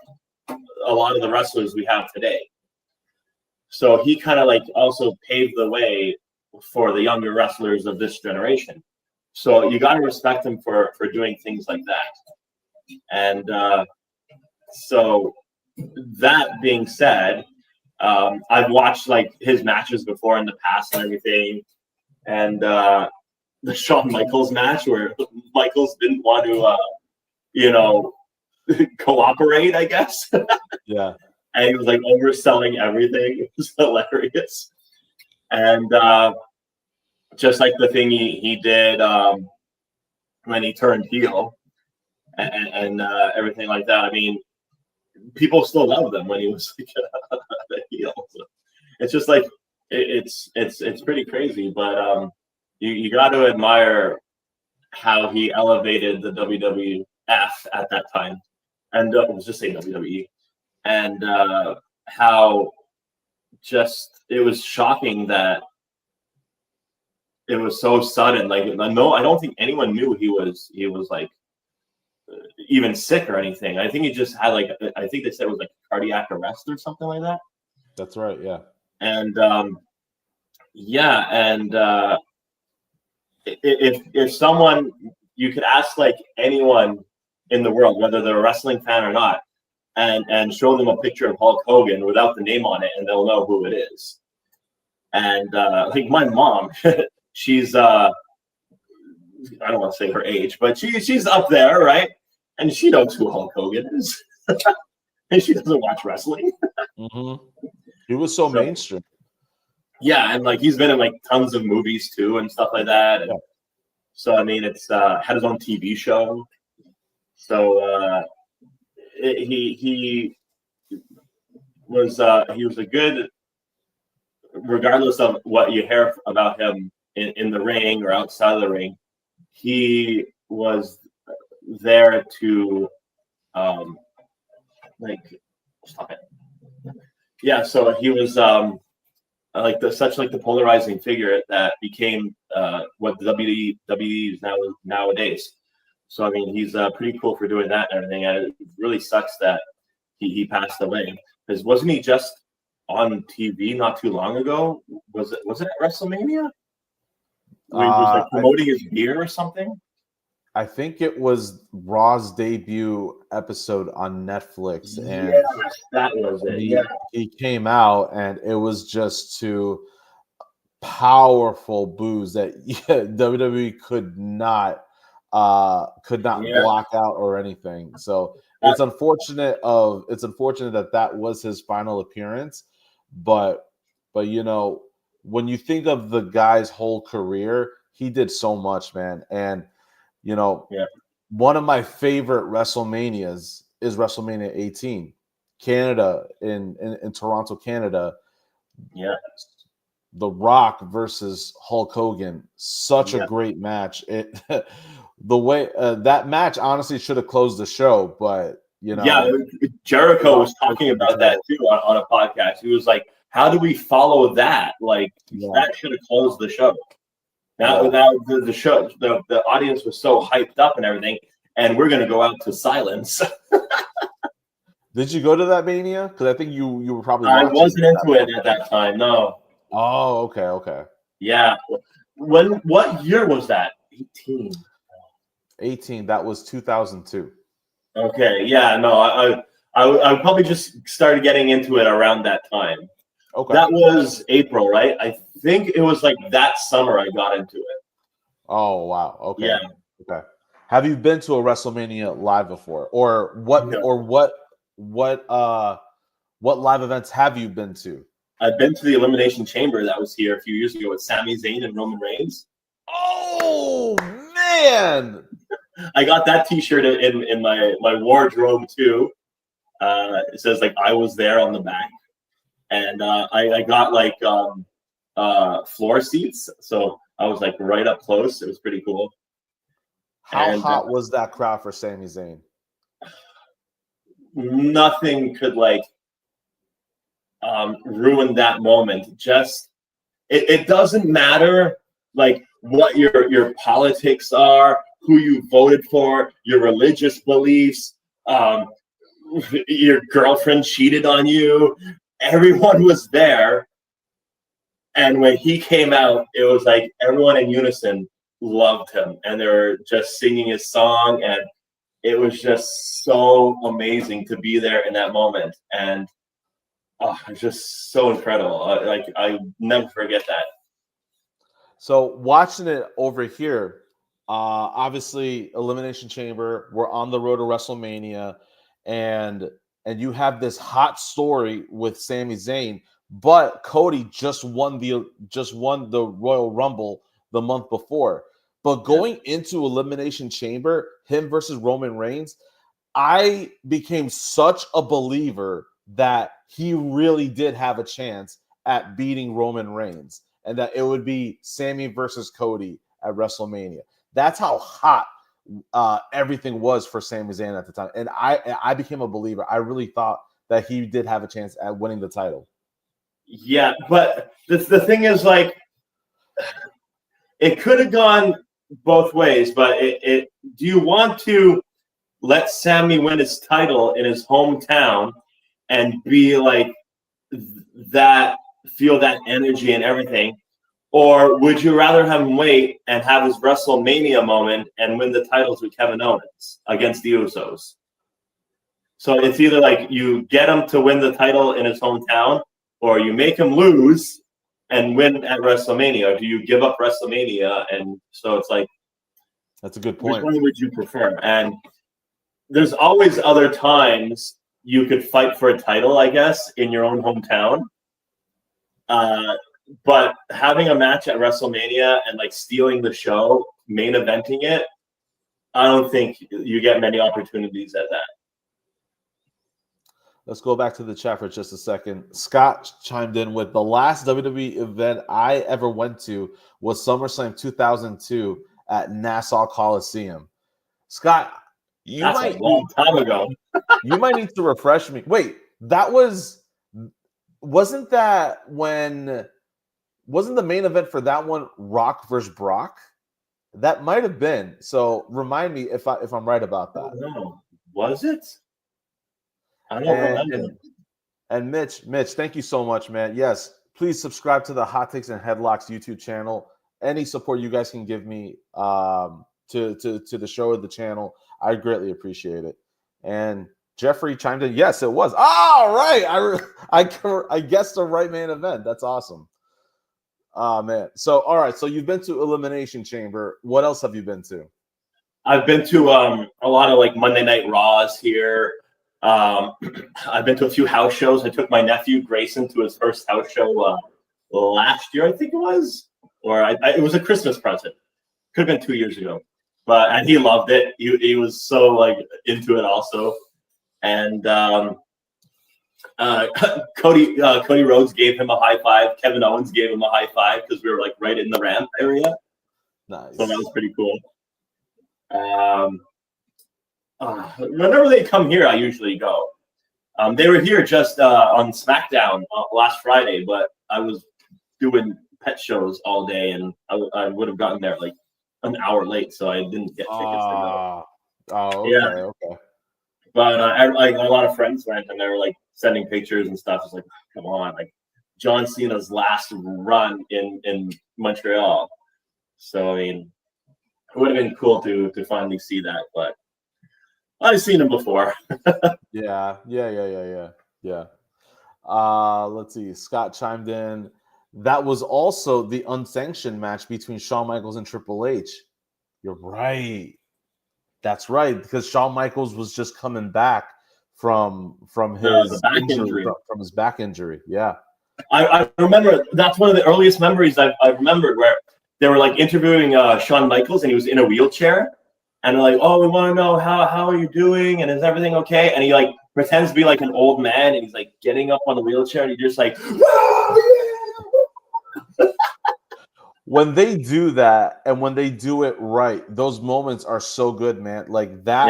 a lot of the wrestlers we have today. So he kind of like also paved the way for the younger wrestlers of this generation. So you got to respect him for doing things like that. And so that being said, I've watched like his matches before in the past and everything. And the Shawn Michaels match where Michaels didn't want to, cooperate, I guess. Yeah. And he was like overselling everything. It was hilarious. And just like the thing he did when he turned heel and everything like that. I mean, people still love him when he was like a heel. So it's just like it's pretty crazy, but you got to admire how he elevated the WWF at that time, and let's just say WWE, and how just it was shocking that it was so sudden. Like, no, I don't think anyone knew he was like even sick or anything. I think he just had like, I think they said it was like cardiac arrest or something like that. That's right. Yeah. And if someone, you could ask like anyone in the world, whether they're a wrestling fan or not, and show them a picture of Hulk Hogan without the name on it, and they'll know who it is. And I think my mom, she's I don't want to say her age, but she's up there, right? And she knows who Hulk Hogan is, and she doesn't watch wrestling. He was so mainstream. Yeah, and like he's been in like tons of movies too and stuff like that. And so I mean, it's had his own TV show. So he was a good, regardless of what you hear about him in the ring or outside of the ring, he was there to stop it. Yeah, so he was such the polarizing figure that became what the WWE is nowadays. So I mean, he's pretty cool for doing that and everything. And it really sucks that he passed away, because wasn't he just on TV not too long ago. Was it at WrestleMania? Where he was like promoting his beer or something? I think it was Raw's debut episode on Netflix, and yes, that was it. He came out, and it was just to powerful boos that WWE could not block out or anything. So it's unfortunate that was his final appearance, but you know, when you think of the guy's whole career, he did so much, man. And you know, one of my favorite WrestleManias is WrestleMania 18, Canada in Toronto, Canada. Yeah. The Rock versus Hulk Hogan, such a great match. It the way that match honestly should have closed the show, but you know, Jericho was talking about that too on a podcast. He was like, "How do we follow that? Like that should have closed the show." Now the show, the audience was so hyped up and everything, and we're gonna go out to silence. Did you go to that Mania? Because I think you were probably. I wasn't into it at that time. No. Oh, okay. Yeah. What year was that? 18. 18. That was 2002. Okay. Yeah. No. I probably just started getting into it around that time. Okay. That was April, right? I think it was like that summer I got into it. Oh wow. Okay. Yeah. Okay. Have you been to a WrestleMania live before, or what? No. Or what live events have you been to? I've been to the Elimination Chamber that was here a few years ago with Sami Zayn and Roman Reigns. Oh man! I got that T-shirt in my wardrobe too. It says like I was there on the back, and I got like floor seats, so I was like right up close. It was pretty cool. How hot was that crowd for Sami Zayn? Nothing could like ruin that moment. Just it doesn't matter like what your politics are, who you voted for, your religious beliefs, your girlfriend cheated on you. Everyone was there, and when he came out, it was like everyone in unison loved him, and they were just singing his song, and it was just so amazing to be there in that moment. And it's just so incredible. I never forget that. So watching it over here, obviously Elimination Chamber, we're on the road to WrestleMania, and you have this hot story with Sami Zayn, but Cody just won the Royal Rumble the month before. But going into Elimination Chamber, him versus Roman Reigns, I became such a believer that he really did have a chance at beating Roman Reigns, and that it would be Sami versus Cody at WrestleMania. That's how hot everything was for Sami Zayn at the time, and I became a believer. I really thought that he did have a chance at winning the title. Yeah, but the thing is, like, it could have gone both ways. But do you want to let Sami win his title in his hometown and be like that, feel that energy and everything? Or would you rather have him wait and have his WrestleMania moment and win the titles with Kevin Owens against the Usos? So it's either like you get him to win the title in his hometown, or you make him lose and win at WrestleMania. Or do you give up WrestleMania? And so it's like, that's a good point. Which one would you prefer? And there's always other times you could fight for a title, I guess, in your own hometown. But having a match at WrestleMania and like stealing the show, main eventing it, I don't think you get many opportunities at that. Let's go back to the chat for just a second. Scott chimed in with the last WWE event I ever went to was SummerSlam 2002 at Nassau Coliseum. Scott, that's a long time ago. You might need to refresh me. Wait, wasn't the main event for that one Rock versus Brock? That might have been. So remind me if I'm right about that. No. Was it? I don't remember. And Mitch, thank you so much, man. Yes, please subscribe to the Hot Takes and Headlocks YouTube channel. Any support you guys can give me to the show or the channel, I greatly appreciate it. And Jeffrey chimed in. Yes, it was. All right, I guessed the right main event. That's awesome. Oh man. So all right. So you've been to Elimination Chamber. What else have you been to? I've been to a lot of like Monday Night Raws here. I've been to a few house shows. I took my nephew Grayson to his first house show last year, I think it was, or it was a Christmas present. Could have been 2 years ago, and he loved it. He was so like into it also, and Cody Rhodes gave him a high five. Kevin Owens gave him a high five because we were like right in the ramp area. Nice. So that was pretty cool. Whenever they come here, I usually go. They were here just on SmackDown last Friday, but I was doing pet shows all day, and I would have gotten there like an hour late, so I didn't get tickets to go. Oh, okay, yeah. Okay. But a lot of friends went, and they were like sending pictures and stuff. It's like, come on, like John Cena's last run in Montreal. So I mean, it would have been cool to finally see that, but I've seen him before. Yeah. Let's see. Scott chimed in. That was also the unsanctioned match between Shawn Michaels and Triple H. You're right. That's right, because Shawn Michaels was just coming back from his injury. From his back injury. Yeah. I remember that's one of the earliest memories I remembered where they were like interviewing Shawn Michaels, and he was in a wheelchair, and they're like, "Oh, we want to know how are you doing, and is everything okay?" And he like pretends to be like an old man, and he's like getting up on the wheelchair, and he's just like, when they do that and when they do it right, those moments are so good, man. Like that.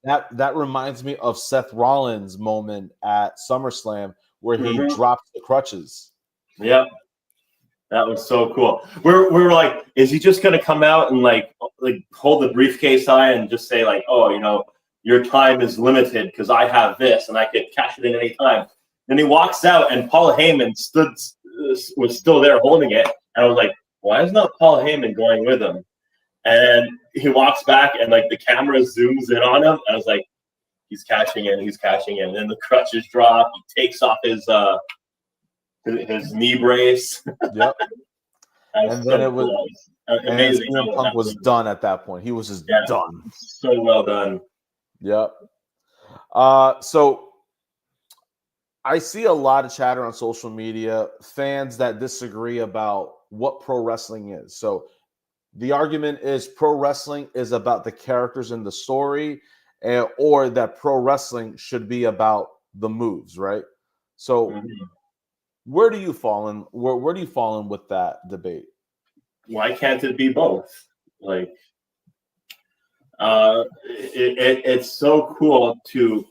Yeah. That reminds me of Seth Rollins' moment at SummerSlam where he drops the crutches. Yeah. That was so cool. We're like, is he just gonna come out and like hold the briefcase high and just say like, oh, you know, your time is limited because I have this and I could cash it in any time. Then he walks out and Paul Heyman was still there holding it, and I was like, why is not Paul Heyman going with him? And he walks back and like the camera zooms in on him. And I was like, he's cashing in. And then the crutches drop. He takes off his knee brace. Yep. And then it was amazing. CM Punk was done at that point. He was just done. So well done. Yep. So I see a lot of chatter on social media, fans that disagree about what pro wrestling is. So the argument is pro wrestling is about the characters in the story, or that pro wrestling should be about the moves, right? So where do you fall in? Where do you fall in with that debate? Why can't it be both? Like, it's so cool to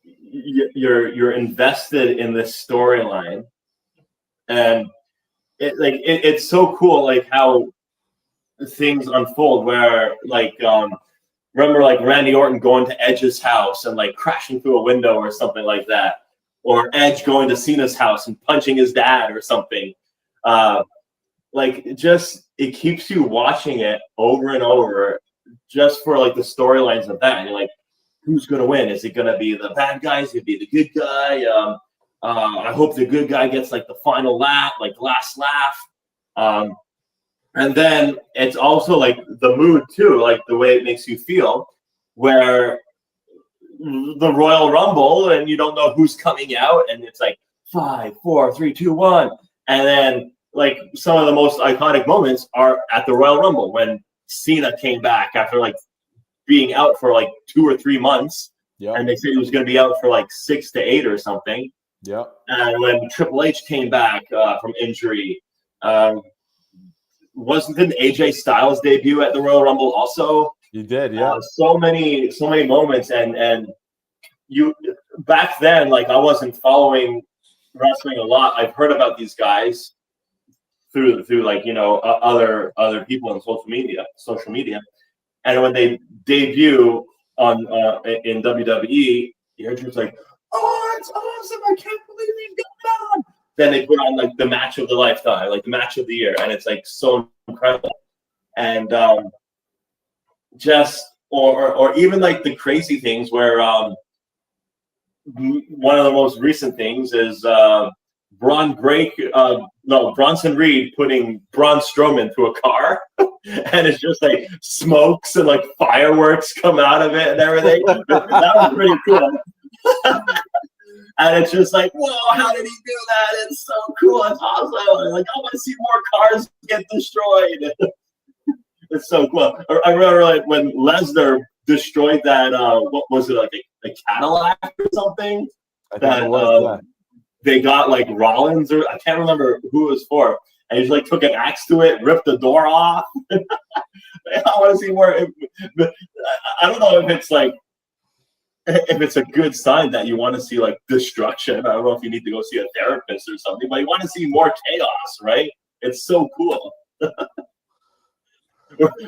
you're invested in this storyline, and it's so cool like how things unfold. Where like remember like Randy Orton going to Edge's house and like crashing through a window or something like that, or Edge going to Cena's house and punching his dad or something. Like just it keeps you watching it over and over just for like the storylines of that. And you're like, who's gonna win? Is it gonna be the bad guy? Is it gonna be the good guy? I hope the good guy gets like the final laugh, like last laugh. And then it's also like the mood too, like the way it makes you feel, where the Royal Rumble and you don't know who's coming out, and it's like 5, 4, 3, 2, 1, and then like some of the most iconic moments are at the Royal Rumble when Cena came back after like being out for like 2 or 3 months, and they said he was going to be out for like 6 to 8 or something. Yep. And when Triple H came back from injury, didn't AJ Styles debut at the Royal Rumble also? He did, yeah. So many moments, and you back then, like I wasn't following wrestling a lot. I've heard about these guys through like other people on social media, and when they debut on in WWE, you're just like, oh that's awesome! I can't believe you got that on. Then they put on like the match of the lifetime, like the match of the year, and it's like so incredible. And just or even like the crazy things where one of the most recent things is Bronson Reed putting Braun Strowman through a car, and it's just like smokes and like fireworks come out of it and everything. That was pretty cool. And it's just like, whoa, how did he do that? It's so cool. It's awesome. Like, I want to see more cars get destroyed. It's so cool. I remember like when Lesnar destroyed that, what was it, like a Cadillac or something? I think it was, They got like Rollins, or I can't remember who it was for. And he just like took an axe to it, ripped the door off. I want to see more. I don't know if it's like, if it's a good sign that you want to see like destruction. I don't know if you need to go see a therapist or something, but you want to see more chaos, right? It's so cool.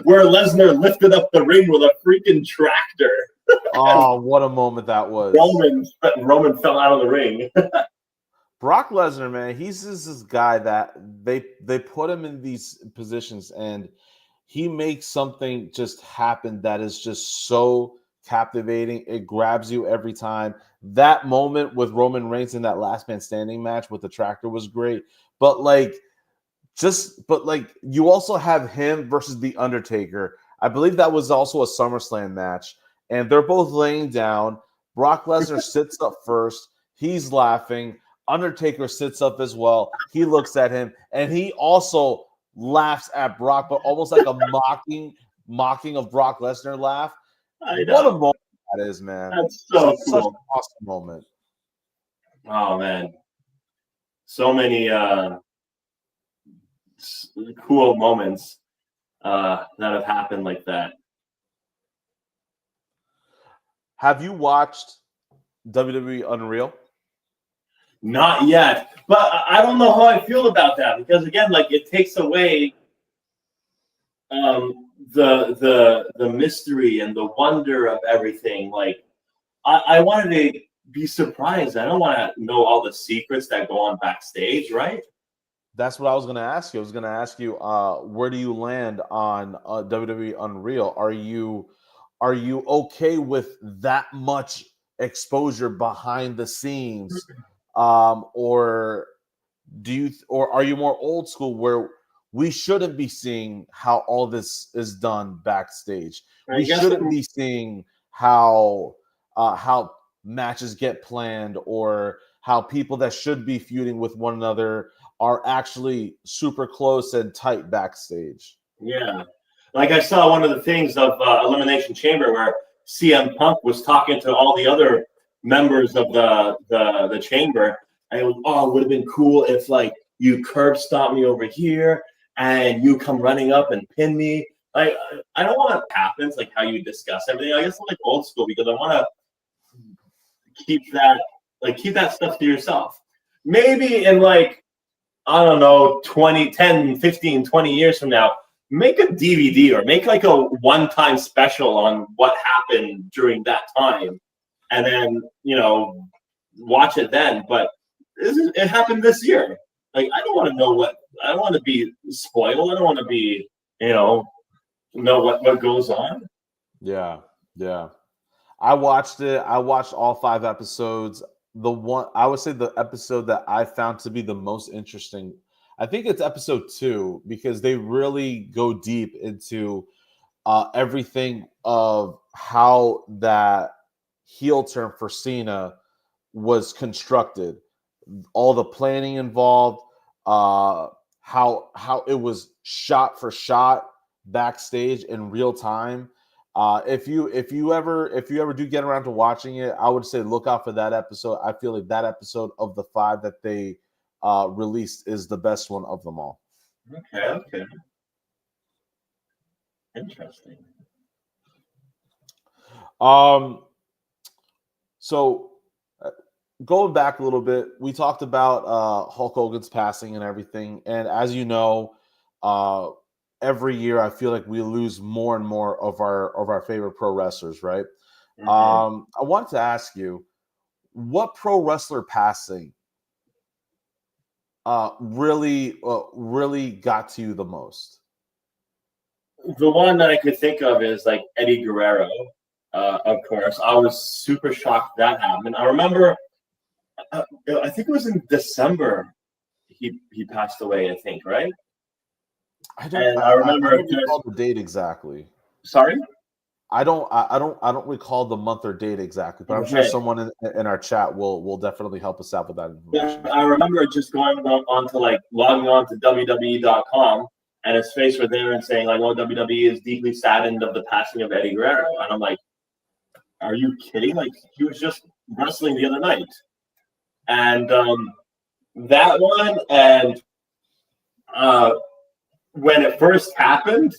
Where Lesnar lifted up the ring with a freaking tractor. Oh, what a moment that was. Roman fell out of the ring. Brock Lesnar, man, he's just this guy that they put him in these positions and he makes something just happen that is just so captivating. It grabs you every time. That moment with Roman Reigns in that last man standing match with the tractor was great. But you also have him versus The Undertaker. I believe that was also a SummerSlam match. And they're both laying down. Brock Lesnar sits up first. He's laughing. Undertaker sits up as well. He looks at him, and he also laughs at Brock, but almost like a mocking of Brock Lesnar laugh. What a moment that is, man. That's so cool. Such an awesome moment. Oh, man. So many cool moments that have happened like that. Have you watched WWE Unreal? Not yet, but I don't know how I feel about that because again, like it takes away the mystery and the wonder of everything. Like I wanted to be surprised. I don't want to know all the secrets that go on backstage, right? That's what I was going to ask you. I was going to ask you, where do you land on WWE Unreal? Are you okay with that much exposure behind the scenes? Or are you more old school where we shouldn't be seeing how all this is done backstage? We shouldn't be seeing how matches get planned or how people that should be feuding with one another are actually super close and tight backstage. Yeah. Like I saw one of the things of Elimination Chamber where CM Punk was talking to all the other members of the chamber, and it would have been cool if like you curb stomp me over here and you come running up and pin me. Like I don't want it happens like how you discuss everything. I guess I'm like old school because I want to keep that stuff to yourself. Maybe in like, I don't know, 10, 15, 20 years from now, make a DVD or make like a one-time special on what happened during that time. And then, watch it then. But it happened this year. Like, I don't want to know I don't want to be spoiled. I don't want to be, know what goes on. Yeah. I watched it. I watched all 5 episodes. I would say the episode that I found to be the most interesting, I think it's episode 2, because they really go deep into everything of how that heel turn for Cena was constructed, all the planning involved, how it was shot for shot backstage in real time. If you ever do get around to watching it, I would say look out for that episode. I feel like that episode of the 5 that they released is the best one of them all. Okay. Interesting. So going back a little bit, we talked about Hulk Hogan's passing and everything, and as you know, every year I feel like we lose more and more of our favorite pro wrestlers, right? Mm-hmm. I wanted to ask you, what pro wrestler passing really got to you the most? The one that I could think of is like Eddie Guerrero. Of course, I was super shocked that happened. I remember, I think it was in December he passed away. I think, right? I I remember don't recall the date exactly. Sorry. I don't recall the month or date exactly, but I'm sure someone in our chat will definitely help us out with that information. Yeah, I remember just going on to like logging on to WWE.com, and his face was there and saying like, "Oh, WWE is deeply saddened of the passing of Eddie Guerrero," and I'm like, "Are you kidding? Like he was just wrestling the other night," and that one, and when it first happened,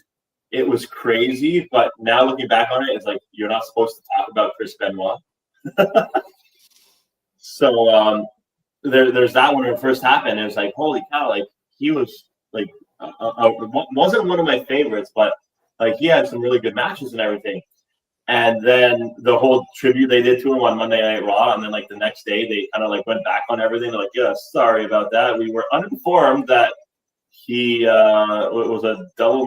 it was crazy. But now looking back on it, it's like you're not supposed to talk about Chris Benoit. So there's that one when it first happened. It was like, holy cow! Like he was like wasn't one of my favorites, but like he had some really good matches and everything. And then the whole tribute they did to him on Monday Night Raw, and then like the next day they kind of like went back on everything. They're like, yeah, sorry about that. We were uninformed that he was a double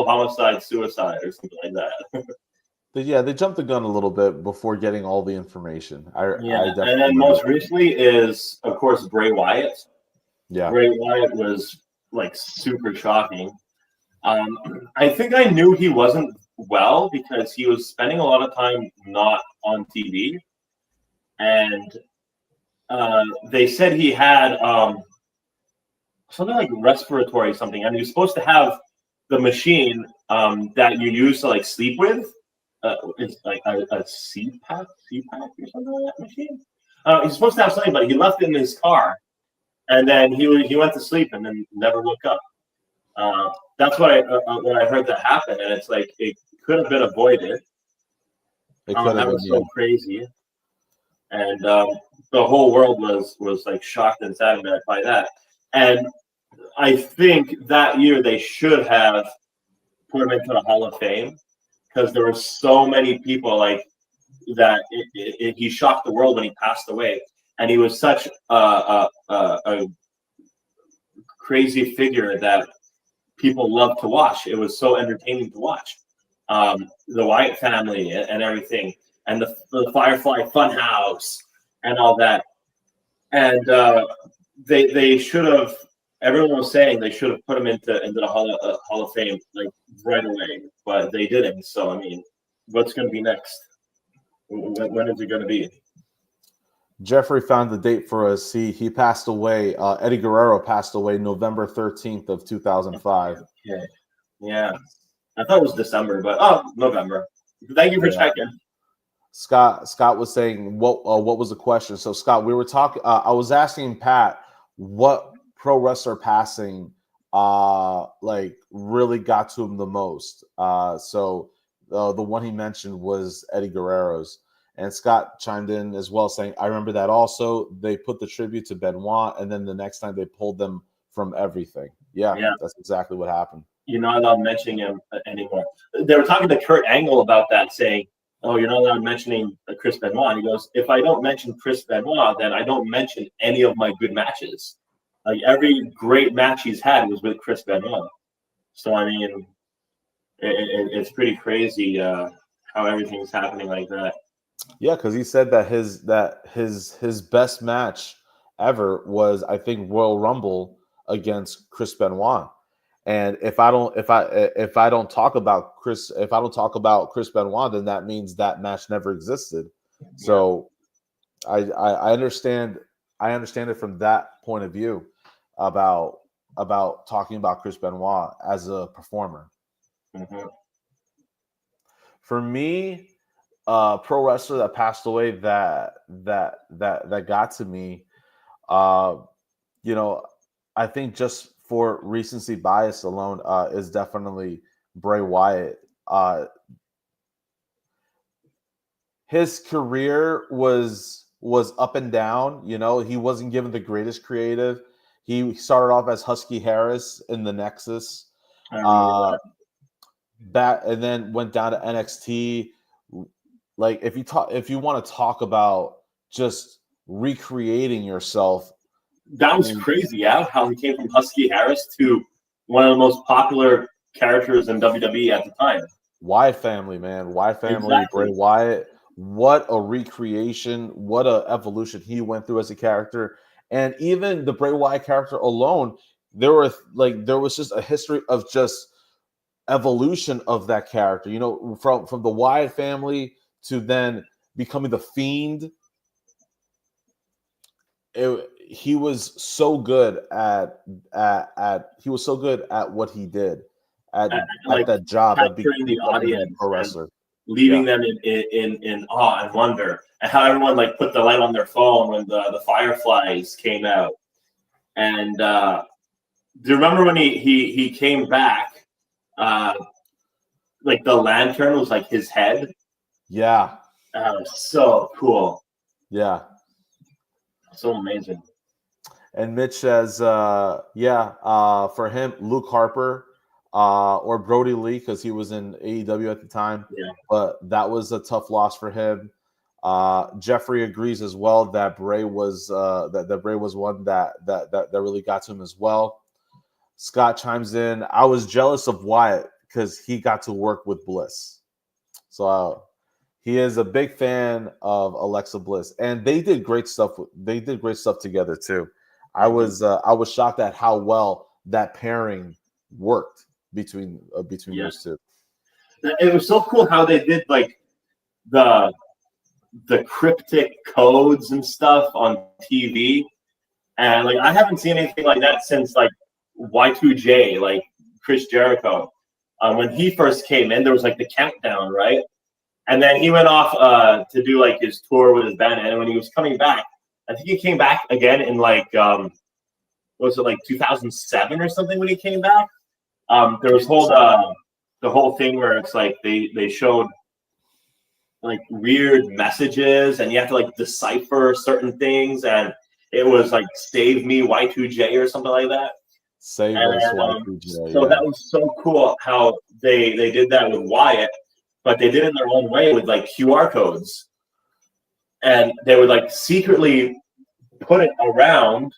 homicide, suicide, or something like that. Yeah, they jumped the gun a little bit before getting all the information. I definitely and then most recently is, of course, Bray Wyatt. Yeah, Bray Wyatt was like super shocking. I think I knew he wasn't well because he was spending a lot of time not on TV, and they said he had something like respiratory something, and he was supposed to have the machine that you use to like sleep with. It's like a CPAP or something like that machine. He's supposed to have something, but he left it in his car, and then he went to sleep and then never woke up. That's what I heard that happened, and it's like it could have been avoided. it could have that been. was so crazy, and the whole world was like shocked and saddened by that. And I think that year they should have put him into the Hall of Fame because there were so many people like that. He shocked the world when he passed away, and he was such a crazy figure that people loved to watch. It was so entertaining to watch. The Wyatt family and everything, and the Firefly Funhouse and all that. And they should have. Everyone was saying they should have put him into the Hall of Fame like right away, but they didn't. So I mean, what's going to be next? When is it going to be? Jeffrey found the date for us. He passed away. Eddie Guerrero passed away November 13th of 2005. Okay. Yeah, I thought it was December, but November. Thank you for checking. Scott was saying what was the question? So Scott, we were talking. I was asking Pat what pro wrestler passing like really got to him the most. So the one he mentioned was Eddie Guerrero's. And Scott chimed in as well, saying, I remember that also. They put the tribute to Benoit, and then the next time they pulled them from everything. Yeah, that's exactly what happened. You're not allowed mentioning him anymore. They were talking to Kurt Angle about that, saying, oh, you're not allowed mentioning Chris Benoit. And he goes, if I don't mention Chris Benoit, then I don't mention any of my good matches. Like every great match he's had was with Chris Benoit. So, I mean, it's pretty crazy how everything's happening like that. Yeah, because he said that his best match ever was, I think, Royal Rumble against Chris Benoit. And if I don't talk about Chris Benoit, then that means that match never existed. So I understand it from that point of view about talking about Chris Benoit as a performer. Mm-hmm. For me, pro wrestler that passed away that got to me, I think just for recency bias alone, is definitely Bray Wyatt. His career was up and down. He wasn't given the greatest creative. He started off as Husky Harris in the Nexus, and then went down to NXT. Like if you want to talk about just recreating yourself. That was crazy, yeah. How he came from Husky Harris to one of the most popular characters in WWE at the time. Wyatt family, man. Wyatt family, Exactly. Bray Wyatt. What a recreation, what a evolution he went through as a character. And even the Bray Wyatt character alone, there was just a history of just evolution of that character. You know, from the Wyatt family to then becoming the Fiend. He was so good at what he did at Like that job at capturing the becoming a audience pro and wrestler. leaving them in awe and wonder, and how everyone like put the light on their phone when the Fireflies came out. And do you remember when he came back? Like the lantern was like his head. Yeah. That was so cool. Yeah. So amazing. And Mitch says, for him, Luke Harper or Brody Lee, because he was in AEW at the time. Yeah. But that was a tough loss for him. Jeffrey agrees as well that Bray was that Bray was one that really got to him as well. Scott chimes in, I was jealous of Wyatt because he got to work with Bliss. So he is a big fan of Alexa Bliss, and they did great stuff. They did great stuff together too. I was shocked at how well that pairing worked between those two. It was so cool how they did like the cryptic codes and stuff on TV, and like I haven't seen anything like that since like Y2J, like Chris Jericho. When he first came in, there was like the countdown, right? And then he went off to do like his tour with his band. And when he was coming back, I think he came back again in like, was it like 2007 or something when he came back? There was the whole thing where it's like they showed like weird messages and you have to like decipher certain things. And it was like Save Me Y2J or something like that. Save us Y2J. So that was so cool how they did that with Wyatt. But they did it in their own way with like QR codes. And they would like secretly put it around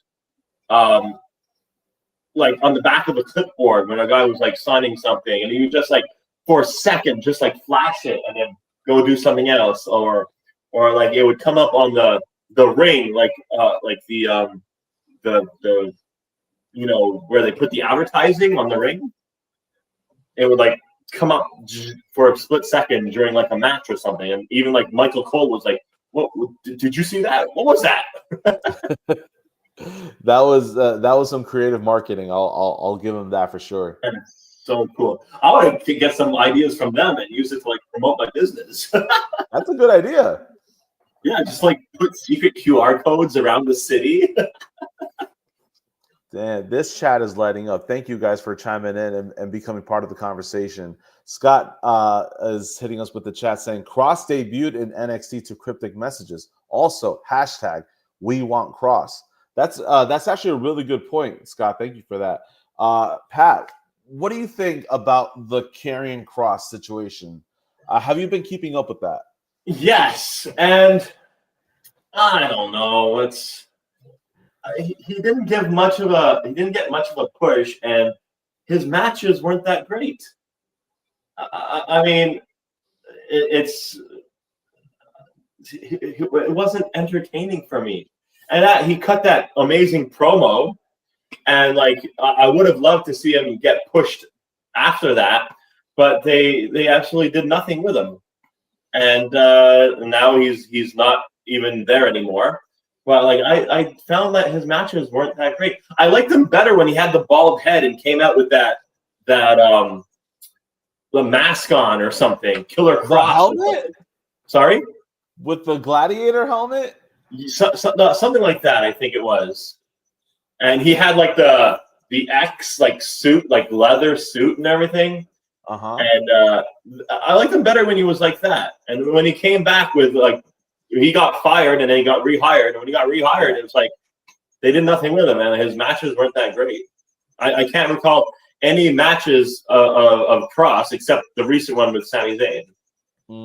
like on the back of a clipboard when a guy was like signing something, and he would just like for a second just like flash it and then go do something else, or like it would come up on the ring, like the you know where they put the advertising on the ring. It would like come up for a split second during like a match or something, and even like Michael Cole was like, "What did you see that? What was that?" that was some creative marketing. I'll give him that for sure. So cool. I want to get some ideas from them and use it to like promote my business. That's a good idea. Yeah, just like put secret QR codes around the city. Damn, this chat is lighting up. Thank you guys for chiming in and becoming part of the conversation. Scott is hitting us with the chat saying Cross debuted in NXT to cryptic messages. Also, hashtag we want Cross. That's actually a really good point, Scott. Thank you for that. Pat, what do you think about the Karrion Kross situation? Have you been keeping up with that? Yes, and I don't know. He didn't get much of a push, and his matches weren't that great. I mean, it wasn't entertaining for me. And he cut that amazing promo, and like I would have loved to see him get pushed after that, but they actually did nothing with him, and now he's not even there anymore. But like I found that his matches weren't that great. I liked him better when he had the bald head and came out with that the mask on or something, Killer Kross. The helmet? Sorry, with the gladiator helmet. Something like that, I think it was. And he had like the X like suit, like leather suit and everything. And I liked him better when he was like that. And when he came back with like, he got fired and then he got rehired. And when he got rehired, it was like they did nothing with him, and his matches weren't that great. I can't recall any matches of Kross except the recent one with Sami Zayn.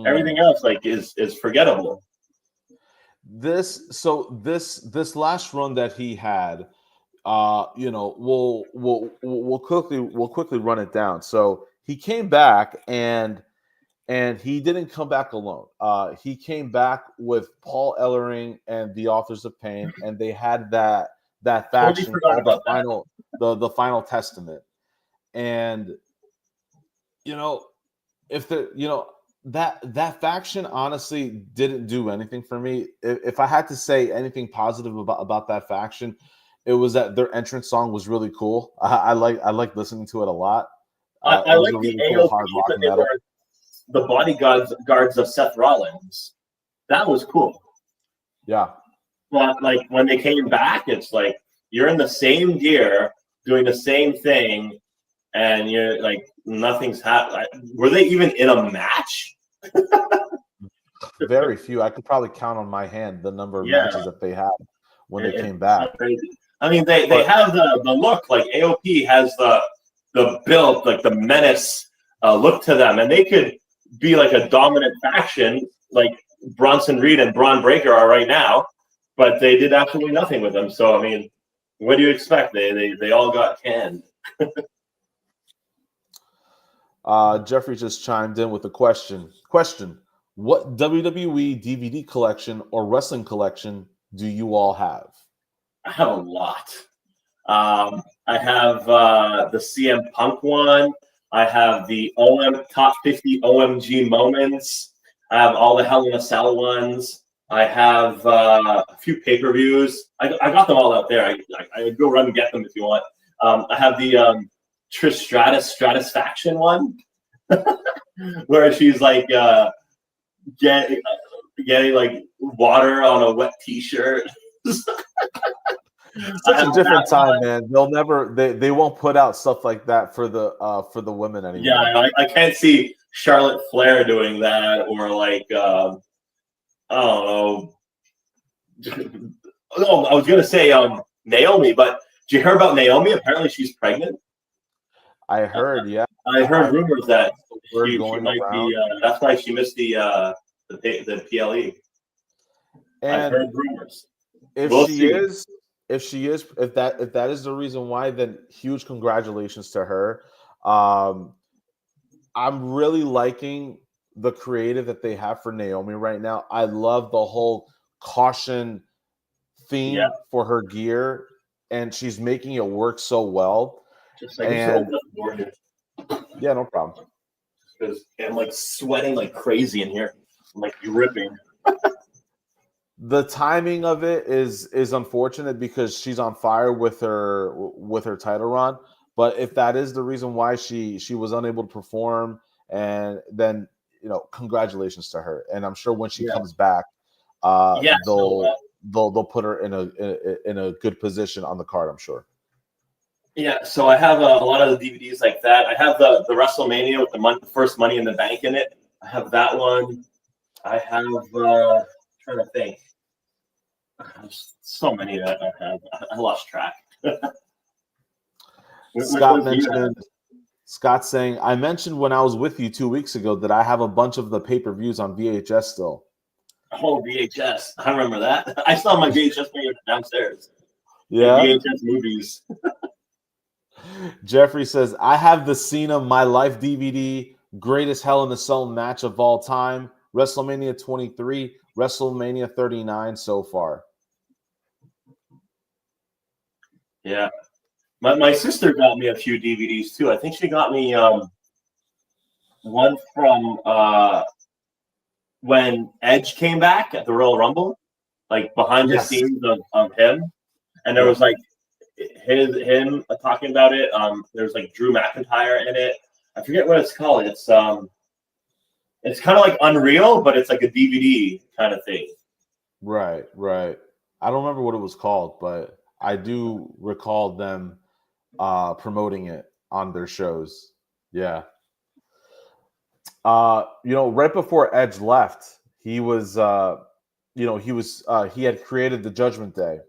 Everything else like is forgettable. this last run that he had, we'll quickly run it down. So he came back and he didn't come back alone. He came back with Paul Ellering and the Authors of Pain, and they had that Totally faction forgot called about that. the Final Testament. And you know, if the that faction honestly didn't do anything for me. If I had to say anything positive about that faction, it was that their entrance song was really cool. I like listening to it a lot. I It was like a the really cool hard AOP rock that they metal. were the bodyguards guards of Seth Rollins. That was cool. Yeah. But like when they came back, it's like you're in the same gear doing the same thing, and you're like nothing's happened. Were they even in a match? Very few. I could probably count on my hand the number of Yeah, matches that they had when they came it's so back. crazy. I mean, they But have the look. Like AOP has the build, like the menace look to them, and they could be like a dominant faction, like Bronson Reed and Braun Breaker are right now. But they did absolutely nothing with them. So I mean, what do you expect? They all got canned. Jeffrey just chimed in with a question. Question: what WWE DVD collection or wrestling collection do you all have? I have a lot. I have the CM Punk one. I have the top 50 OMG moments. I have all the Hell in a Cell ones. I have a few pay-per-views. I got them all out there. I go run and get them if you want. I have the Trish Stratus Stratusfaction one, where she's like getting like water on a wet T-shirt. Such a different time, man. They won't put out stuff like that for the women anymore. Yeah, I can't see Charlotte Flair doing that, or like I don't know. Oh, I was gonna say Naomi, but did you hear about Naomi? Apparently, she's pregnant. I heard, yeah. I heard rumors that Word she going might around. be. That's why she missed the PLE. I've And heard rumors. if We'll she see. is, if that is the reason why, then huge congratulations to her. I'm really liking the creative that they have for Naomi right now. I love the whole caution theme Yeah, for her gear, and she's making it work so well. just like just And open up the door here yeah, no problem. because I'm like sweating like crazy in here. I'm like dripping. The timing of it is unfortunate because she's on fire with her title run. But if that is the reason why she was unable to perform, and then congratulations to her. And I'm sure when she Yeah. comes back, Yeah. they'll put her in a good position on the card. I'm sure. Yeah, so I have a lot of the DVDs like that. I have the WrestleMania with the first Money in the Bank in it. I have that one. I have trying to think. There's so many that I have. I lost track. Scott saying, I mentioned when I was with you 2 weeks ago that I have a bunch of the pay-per-views on VHS still. Oh, VHS. I remember that. I still have my VHS player downstairs. Yeah. Like VHS movies. Jeffrey says, I have the Cena My Life DVD, greatest Hell in a Cell match of all time, WrestleMania 23, WrestleMania 39 so far. Yeah. My sister got me a few DVDs too. I think she got me one from when Edge came back at the Royal Rumble, like behind the scenes of him. And there was like him talking about it. There's like Drew McIntyre in it. I forget what it's called. It's kind of like Unreal, but it's like a DVD kind of thing. Right. I don't remember what it was called, but I do recall them promoting it on their shows. Yeah. Right before Edge left, he was he had created the Judgment Day.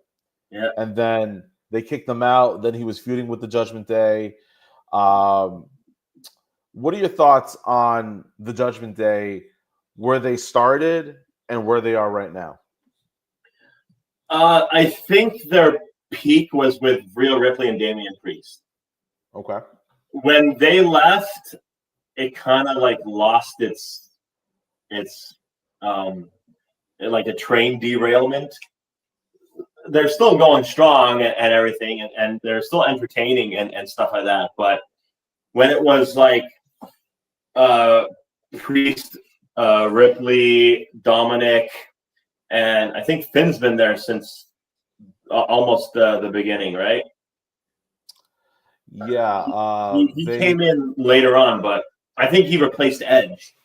Yeah. And then they kicked him out. Then he was feuding with the Judgment Day. What are your thoughts on the Judgment Day, where they started and where they are right now? I think their peak was with Rhea Ripley and Damian Priest. Okay. When they left, it kind of like lost its like a train derailment. They're still going strong and everything, and they're still entertaining and stuff like that. But when it was like Priest, Ripley, Dominic, and I think Finn's been there since almost the beginning, right? Yeah. He came in later on, but I think he replaced Edge.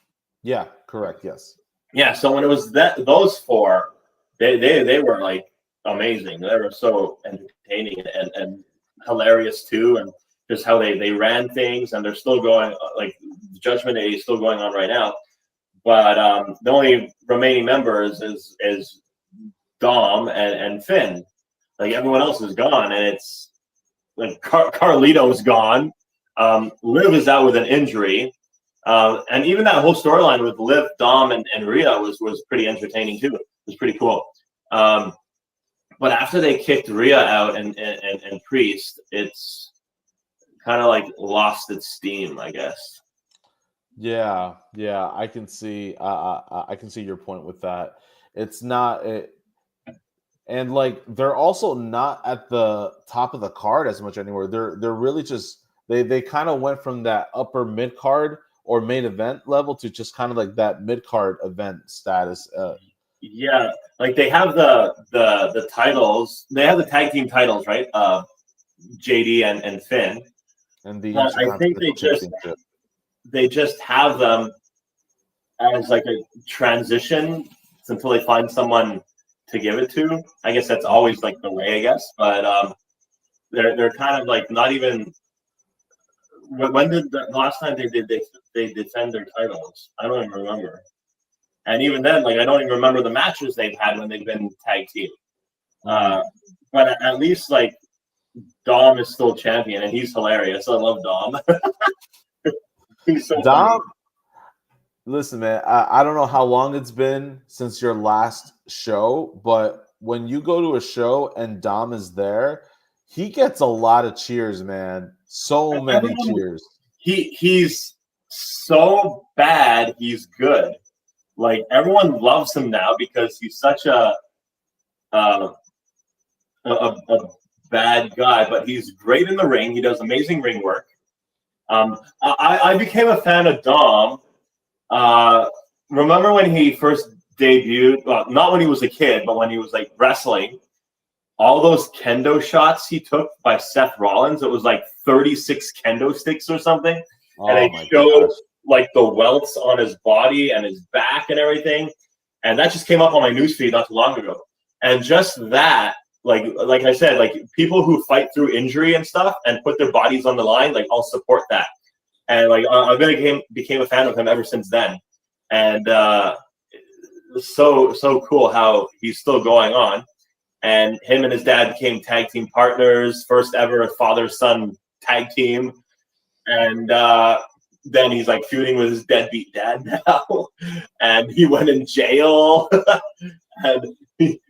Yeah, correct. Yes. Yeah, so when it was those four, they were like amazing. They were so entertaining and hilarious too, and just how they ran things, and they're still going. Like Judgment Day is still going on right now, but the only remaining members is Dom and Finn. Like everyone else is gone, and it's like Carlito's gone. Liv is out with an injury. And even that whole storyline with Liv, Dom, and Rhea was pretty entertaining too. It was pretty cool. But after they kicked Rhea out and Priest, it's kind of like lost its steam, I guess. Yeah, I can see. I can see your point with that. It's not. And like they're also not at the top of the card as much anymore. They're really just they kind of went from that upper mid card or main event level to just kind of like that mid card event status. Yeah, like they have the titles. They have the tag team titles, right? JD and Finn. And the I think they just have them as like a transition until they find someone to give it to. I guess that's always like the way, I guess. But they're kind of like not even. When did the last time they defend their titles? I don't even remember. And even then, like I don't even remember the matches they've had when they've been tag team. But at least like Dom is still champion, and he's hilarious. I love Dom. He's so Dom. funny. Listen, man, I don't know how long it's been since your last show, but when you go to a show and Dom is there, he gets a lot of cheers, man. So many cheers. He's so bad, he's good. Like everyone loves him now because he's such a bad guy, but he's great in the ring. He does amazing ring work. I became a fan of Dom. Remember when he first debuted? Well, not when he was a kid, but when he was like wrestling. All those kendo shots he took by Seth Rollins, it was like 36 kendo sticks or something. And they showed like the welts on his body and his back and everything. And that just came up on my newsfeed not too long ago. And just that, like I said, like people who fight through injury and stuff and put their bodies on the line, like I'll support that. And like I became a fan of him ever since then. And so cool how he's still going on. And him and his dad became tag team partners, first ever father-son tag team. And then he's like feuding with his deadbeat dad now. And he went in jail. And he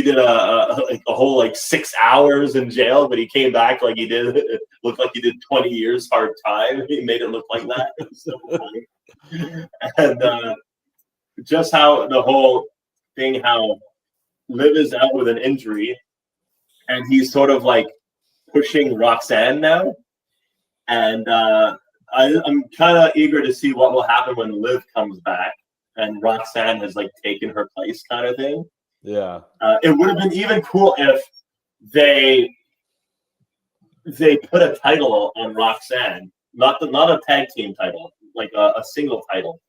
did a whole like 6 hours in jail, but he came back like he did. It looked like he did 20 years hard time. He made it look like that. It was so funny. And just how the whole thing, how Liv is out with an injury, and he's sort of like pushing Roxanne now. And I'm kind of eager to see what will happen when Liv comes back and Roxanne has like taken her place, kind of thing. Yeah. It would have been even cool if they put a title on Roxanne, not a tag team title, like a single title,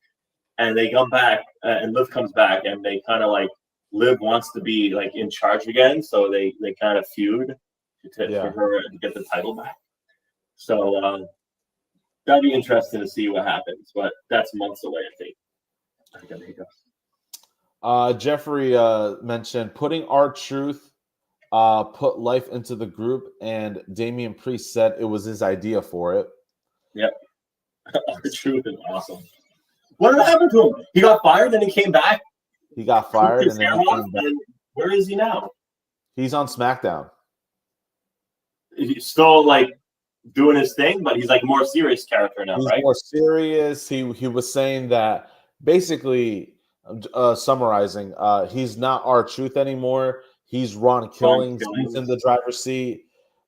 and they come back and Liv comes back, and they kind of like Liv wants to be like in charge again, so they kind of feud for her to get the title back. So that'd be interesting to see what happens, but that's months away, I think. Jeffrey mentioned putting R-Truth put life into the group, and Damian Priest said it was his idea for it. Yep. R-Truth is awesome. What happened to him? He got fired, then he came back. He got fired, and then he came back. Where is he now? He's on SmackDown. He's still like doing his thing, but he's like a more serious character now, He's right? more serious. He was saying that basically, summarizing, he's not R-Truth anymore. He's Ron Killings. He's in the driver's seat.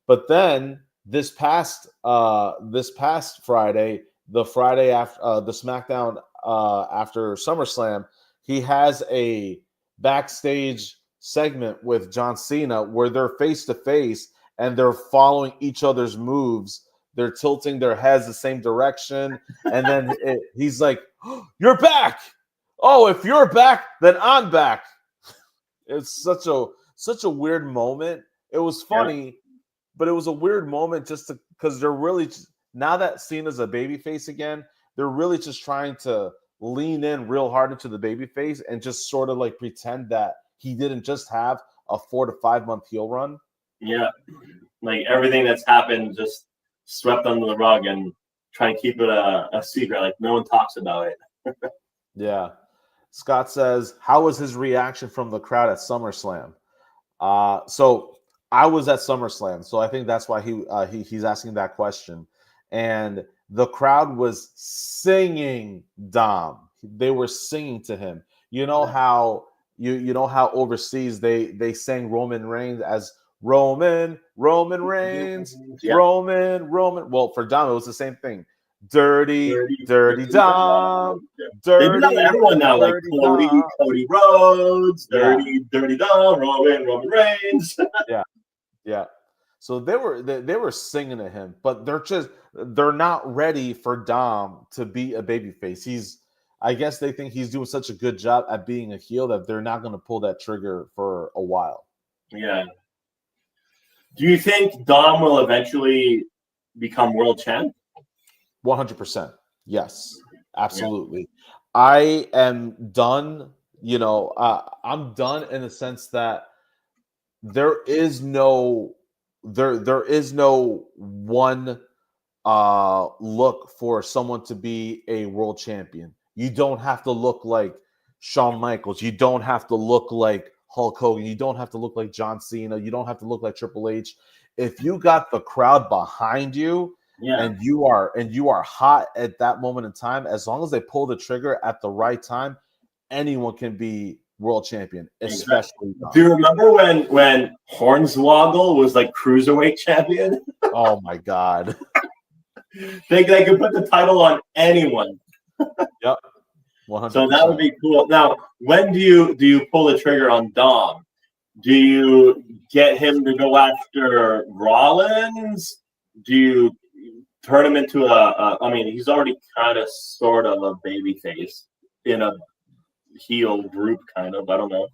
But then this past Friday, the Friday after the SmackDown after SummerSlam, he has a backstage segment with John Cena where they're face to face and they're following each other's moves. They're tilting their heads the same direction, and then he's like, oh, "You're back! Oh, if you're back, then I'm back." It's such a weird moment. It was funny, but it was a weird moment just because they're really now that Cena's a babyface again, they're really just trying to lean in real hard into the babyface and just sort of like pretend that he didn't just have a 4 to 5 month heel run. Yeah, like everything that's happened just swept under the rug and trying to keep it a secret, like no one talks about it. Yeah. Scott says, how was his reaction from the crowd at SummerSlam? So I was at SummerSlam, so I think that's why he's asking that question. And the crowd was singing Dom. They were singing to him. You know how you know how overseas they sang Roman Reigns as Roman Reigns, Roman. Well, for Dom it was the same thing. Dirty Dom. They do that with everyone now, like Cody Rhodes, Dirty Dom, Roman Reigns. Yeah. So they were singing to him, but they're not ready for Dom to be a babyface. I guess they think he's doing such a good job at being a heel that they're not going to pull that trigger for a while. Yeah. Do you think Dom will eventually become world champ? 100%. Yes, absolutely. Yeah. I am done. I'm done in the sense that there is no one look for someone to be a world champion. You don't have to look like Shawn Michaels. You don't have to look like Hulk Hogan. You don't have to look like John Cena. You don't have to look like Triple H. If you got the crowd behind you, and you are hot at that moment in time, as long as they pull the trigger at the right time, anyone can be world champion, especially. Do you remember when Hornswoggle was like cruiserweight champion? Oh my God. They could put the title on anyone. Yep. 100%. So that would be cool. Now, when do you pull the trigger on Dom? Do you get him to go after Rollins? Do you turn him into I mean, he's already kind of sort of a baby face in a heel group, kind of. I don't know.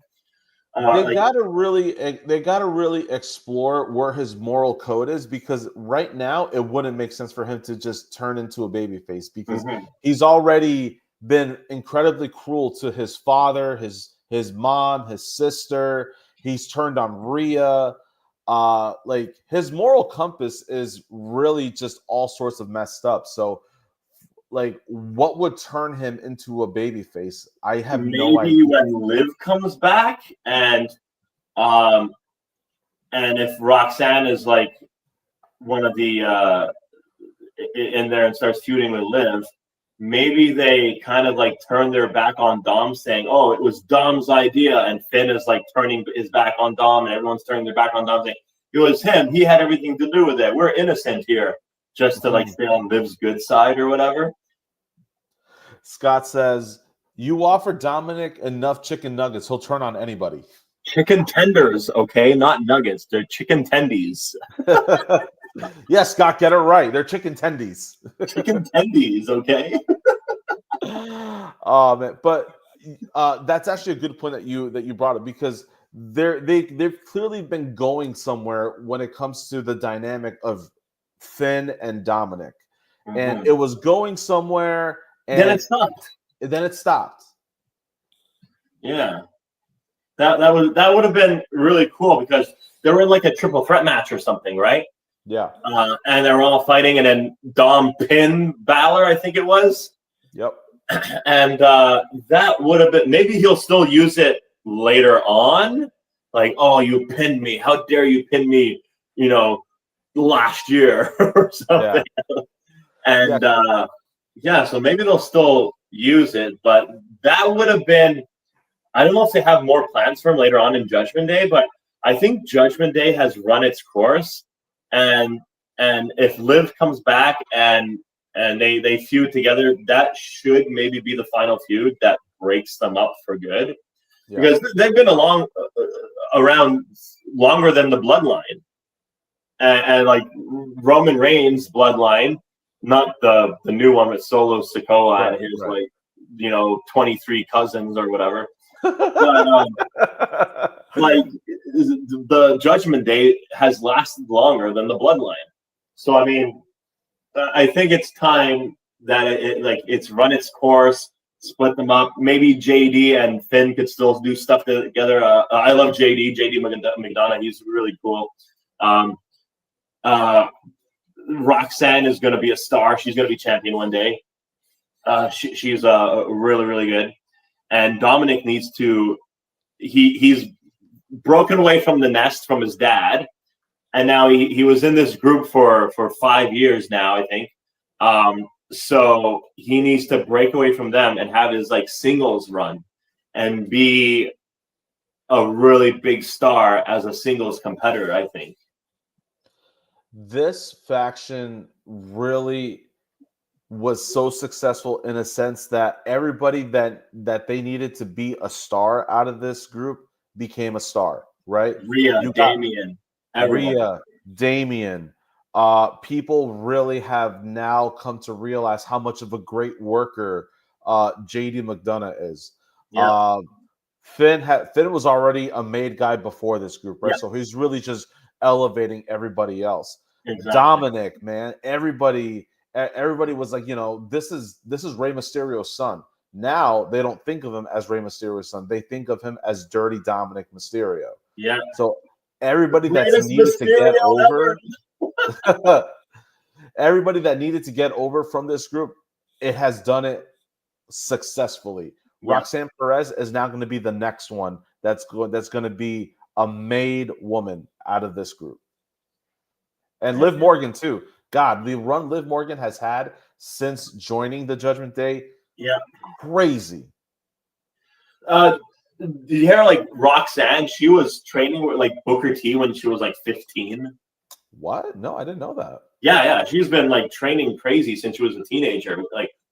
They gotta really explore where his moral code is, because right now it wouldn't make sense for him to just turn into a babyface, because he's already been incredibly cruel to his father, his mom, his sister. He's turned on Rhea. Like his moral compass is really just all sorts of messed up. So, like, what would turn him into a babyface? I have no idea. Maybe when Liv comes back, and if Roxanne is like one of the in there and starts feuding with Liv, maybe they kind of like turn their back on Dom, saying, "Oh, it was Dom's idea," and Finn is like turning his back on Dom, and everyone's turning their back on Dom, saying, "It was him. He had everything to do with it. We're innocent here," just to like stay on Liv's good side or whatever. Scott says, "You offer Dominic enough chicken nuggets, he'll turn on anybody." Chicken tenders, okay, not nuggets. They're chicken tendies. Yes, Scott, get it right. They're chicken tendies. Chicken tendies, okay. Oh man, but that's actually a good point that you brought up, because they've clearly been going somewhere when it comes to the dynamic of Finn and Dominic, and it was going somewhere. And then it stopped. Yeah, that would have been really cool, because they were in like a triple threat match or something, right? Yeah. And they were all fighting, and then Dom pinned Balor, I think it was. Yep. And that would have been, maybe he'll still use it later on, like, oh, you pinned me. How dare you pin me, last year or something. Yeah. And so maybe they'll still use it, but that would have been, I don't know if they have more plans for him later on in Judgment Day, but I think Judgment Day has run its course. And if Liv comes back and they feud together, that should maybe be the final feud that breaks them up for good. Yeah. Because they've been around longer than the Bloodline. And like Roman Reigns' bloodline, not the new one with Solo Sikoa and his 23 cousins or whatever. But, like the Judgment Day has lasted longer than the Bloodline. So I mean, I think it's time that it's run its course, split them up. Maybe JD and Finn could still do stuff together. I love JD McDonough. He's really cool. Roxanne is going to be a star. She's going to be champion one day. She's really, really good. And Dominic needs to. He's broken away from the nest from his dad, and now he was in this group for 5 years now, I think. So he needs to break away from them and have his singles run, and be a really big star as a singles competitor, I think. This faction really was so successful in a sense that everybody that they needed to be a star out of this group became a star, right? Damian. People really have now come to realize how much of a great worker JD McDonough is. Yeah. Finn was already a made guy before this group, right? Yeah. So he's really just elevating everybody else. Exactly. Dominic, man, everybody was like, this is Rey Mysterio's son. Now they don't think of him as Rey Mysterio's son. They think of him as Dirty Dominic Mysterio. Yeah. So everybody that's needed to get over, everybody that needed to get over from this group, it has done it successfully. Yeah. Roxanne Perez is now going to be the next one that's going to be a made woman out of this group. And Liv Morgan too. God, the run Liv Morgan has had since joining the Judgment Day, crazy. Did you hear Roxanne? She was training with Booker T when she was 15. What? No, I didn't know that. Yeah. She's been training crazy since she was a teenager.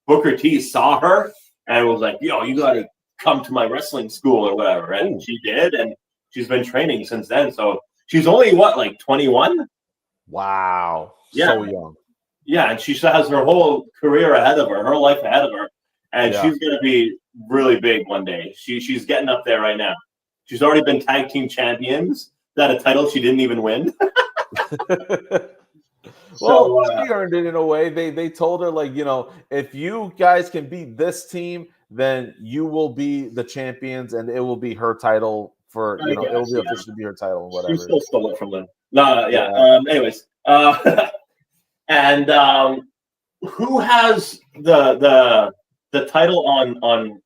Booker T saw her and was like, "Yo, you got to come to my wrestling school or whatever," and she did, and she's been training since then. So she's only 21? Wow. Yeah. So young. Yeah, and she still has her whole career ahead of her, her life ahead of her. And she's going to be really big one day. She's getting up there right now. She's already been tag team champions. That a title she didn't even win. Well, she earned it in a way. They told her, if you guys can beat this team, then you will be the champions, and it will be her title for, it will be officially be her title and whatever. She still stole it from them. No, yeah. Anyways, and who has the title on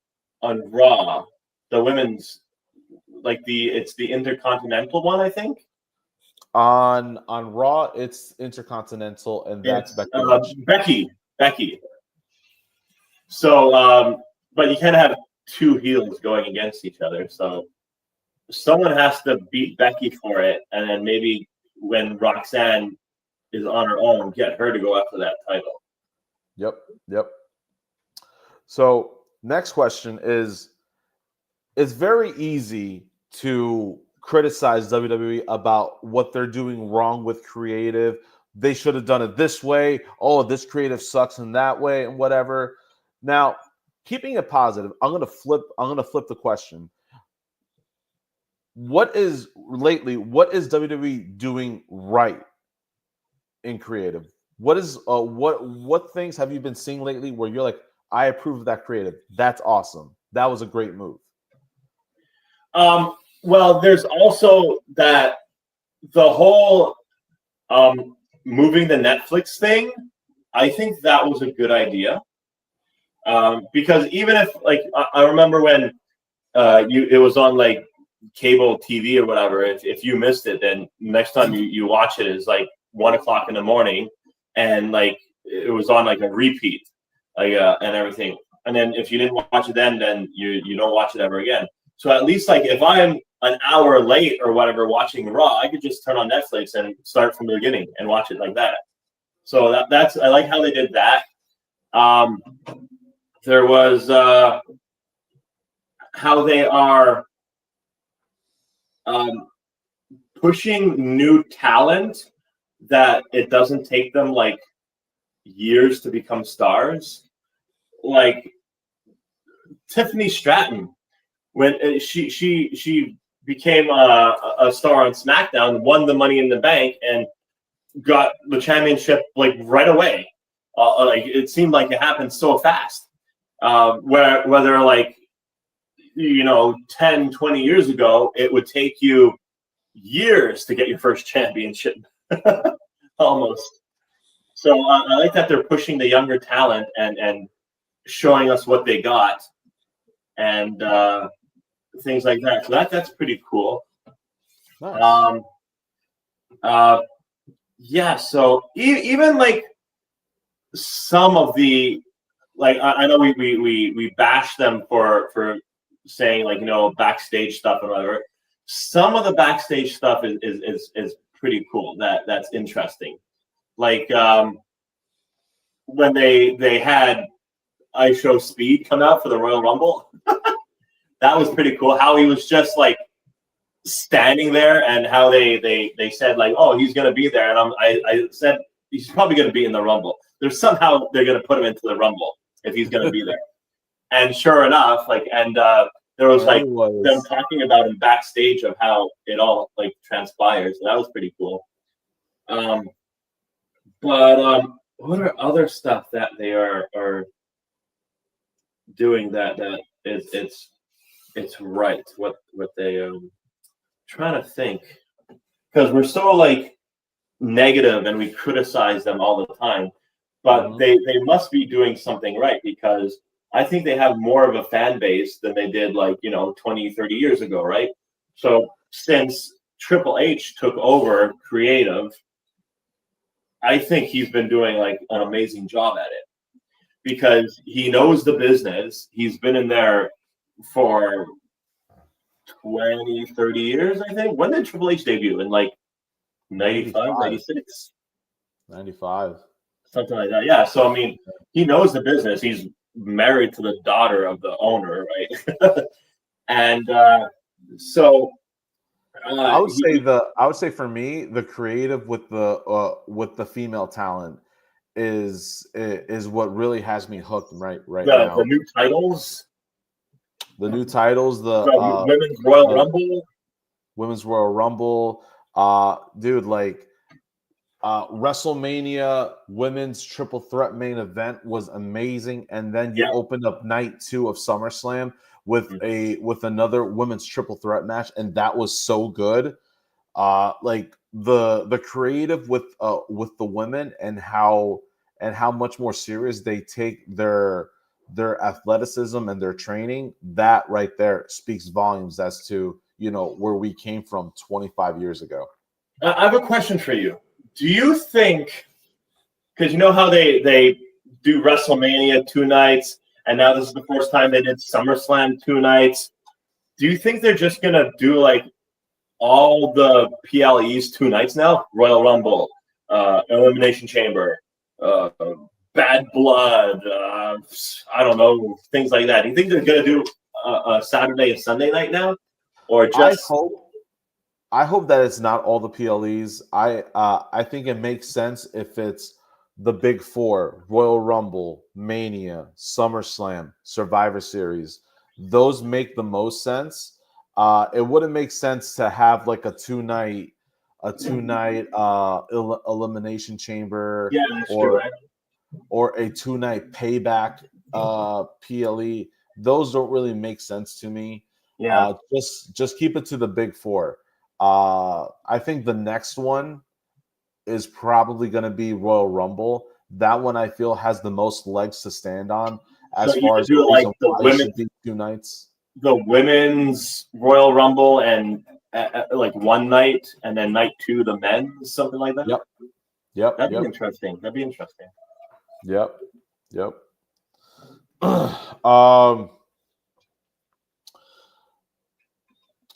Raw? The women's, it's the Intercontinental one, I think. On Raw, it's Intercontinental, and that's Becky. So, but you can't have two heels going against each other. So someone has to beat Becky for it, and then maybe when Roxanne is on her own, get her to go after that title. Yep. So next question is, it's very easy to criticize WWE about what they're doing wrong with creative. They should have done it this way. Oh, this creative sucks in that way and whatever. Now, keeping it positive, I'm gonna flip the question. What is WWE doing right in creative? What is what things have you been seeing lately where you're like, I approve of that creative? That's awesome. That was a great move. Well, there's also that the whole moving the Netflix thing. I think that was a good idea, because even if I remember when it was on cable TV or whatever, if you missed it, then next time you watch it is like 1 o'clock in the morning, and like it was on like a repeat, like and everything. And then if you didn't watch it then you don't watch it ever again. So at least like if I'm an hour late or whatever watching Raw, I could just turn on Netflix and start from the beginning and watch it like that. So that's I like how they did that. There was how they are pushing new talent, that it doesn't take them like years to become stars. Like Tiffany Stratton, when she became a star on SmackDown, won the Money in the Bank, and got the championship like right away. Like it seemed like it happened so fast. Whether like 10, 20 years ago, it would take you years to get your first championship, almost. So I like that they're pushing the younger talent and showing us what they got, and things like that. So that's pretty cool. Nice. Yeah. So even like some of the, like I know we bash them for saying like backstage stuff and whatever. Some of the backstage stuff is pretty cool. That's interesting. Like when they had I Show Speed come out for the Royal Rumble, that was pretty cool. How he was just like standing there, and how they said like, oh, he's gonna be there, and I said he's probably gonna be in the Rumble. They're gonna put him into the Rumble if he's gonna be there. And sure enough, like, and there was like them talking about him backstage of how it all like transpires. So that was pretty cool. But what are other stuff that they are doing that it's right? What they trying to think, because we're so like negative and we criticize them all the time, but they must be doing something right, because I think they have more of a fan base than they did like 20, 30 years ago, right? So since Triple H took over creative, I think he's been doing like an amazing job at it, because he knows the business. He's been in there for 20, 30 years, I think. When did Triple H debut? In like 95, 96? 95. Something like that. Yeah. So, I mean, he knows the business. He's married to the daughter of the owner, right? And so I would say for me, the creative with the female talent is what really has me hooked right now. The new titles. The new titles, the Women's Royal Rumble. Women's Royal Rumble. Dude, like WrestleMania Women's Triple Threat main event was amazing. And then you opened up night 2 of SummerSlam with another Women's Triple Threat match, and that was so good. Like the creative with the women, and how much more serious they take their athleticism and their training, that right there speaks volumes as to where we came from 25 years ago. I have a question for you. Do you think, because you know how they do WrestleMania 2 nights, and now this is the first time they did SummerSlam 2 nights, do you think they're just gonna do like all the PLEs 2 nights now? Royal Rumble, Elimination Chamber, Bad Blood, I don't know, things like that. Do you think they're gonna do a Saturday and Sunday night now, or just? I hope that it's not all the PLEs. I think it makes sense if it's the big 4: Royal Rumble, Mania, SummerSlam, Survivor Series. Those make the most sense. It wouldn't make sense to have like a two night Elimination Chamber, or a 2-night Payback PLE. Those don't really make sense to me. Yeah. Just keep it to the big 4. I think the next one is probably going to be Royal Rumble. That one I feel has the most legs to stand on, as far as like the women 2 nights. the women's Royal Rumble and like one night, and then night two the men's, something like that. Yep. That'd be interesting. That'd be interesting. Yep.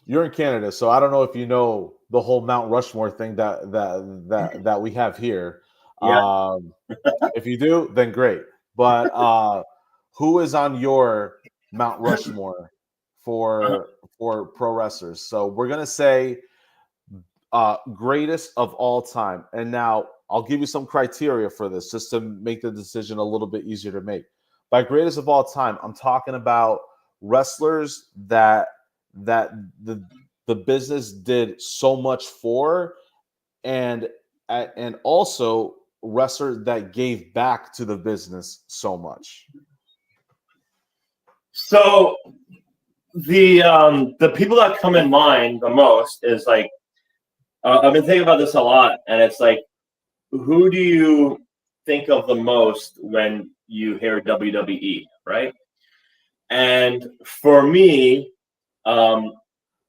You're in Canada, so I don't know if you know the whole Mount Rushmore thing that we have here. Yeah. If you do, then great. But who is on your Mount Rushmore for pro wrestlers? So we're gonna say greatest of all time. And now I'll give you some criteria for this just to make the decision a little bit easier to make. By greatest of all time, I'm talking about wrestlers that the business did so much for, and also wrestlers that gave back to the business so much. So the people that come in mind the most is like I've been thinking about this a lot, and it's like, who do you think of the most when you hear WWE, right? And for me,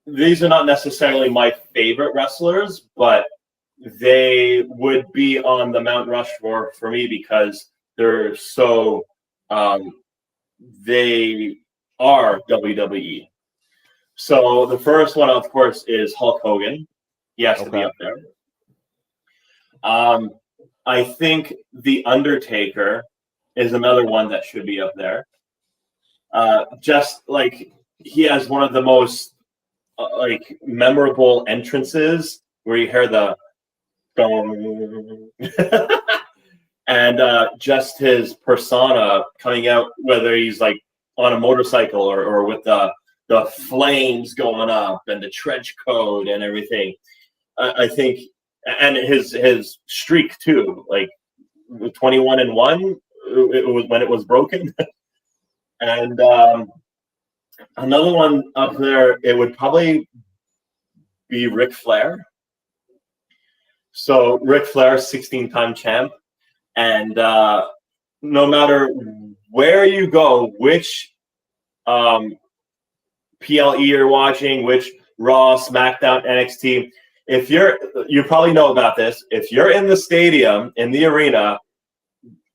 these are not necessarily my favorite wrestlers, but they would be on the Mount Rushmore for me because they're so they are WWE. So the first one, of course, is Hulk Hogan. He has to be up there. I think The Undertaker is another one that should be up there. Just like he has one of the most like memorable entrances where you hear the gong. And just his persona coming out, whether he's like on a motorcycle or with the flames going up and the trench coat and everything. I think, and his streak too, like 21-1. It was when it was broken. And another one up there, it would probably be Ric Flair. So Ric Flair, 16-time champ, and no matter where you go, which PLE you're watching, which Raw, SmackDown, NXT, if you probably know about this. If you're in the stadium, in the arena,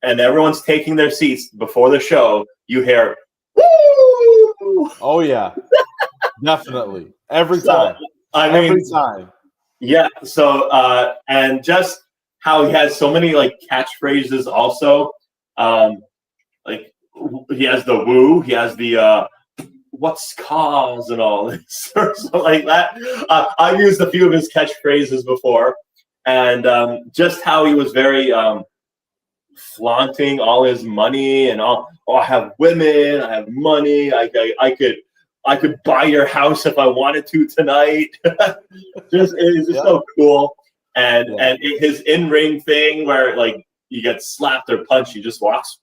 and everyone's taking their seats before the show, you hear, "Woo!" Oh yeah, definitely every time. Every time. Yeah. So and just how he has so many like catchphrases. Also, like he has the woo, he has the what's cause and all this or something like that. I've used a few of his catchphrases before, and just how he was very flaunting all his money and all. Oh, I have women, I have money. I could buy your house if I wanted to tonight. It's just so cool. And his in-ring thing where like you get slapped or punched, he just walks.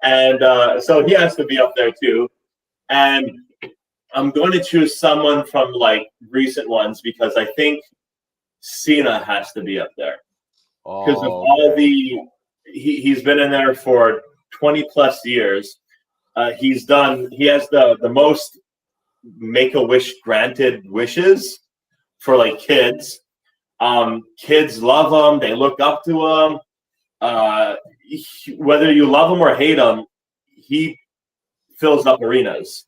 And so he has to be up there too. And I'm going to choose someone from like recent ones because I think Cena has to be up there because of all he's been in there for 20 plus years. He has the most Make-A-Wish granted wishes for like kids. Kids love him. They look up to him. Whether you love him or hate him, he fills up arenas.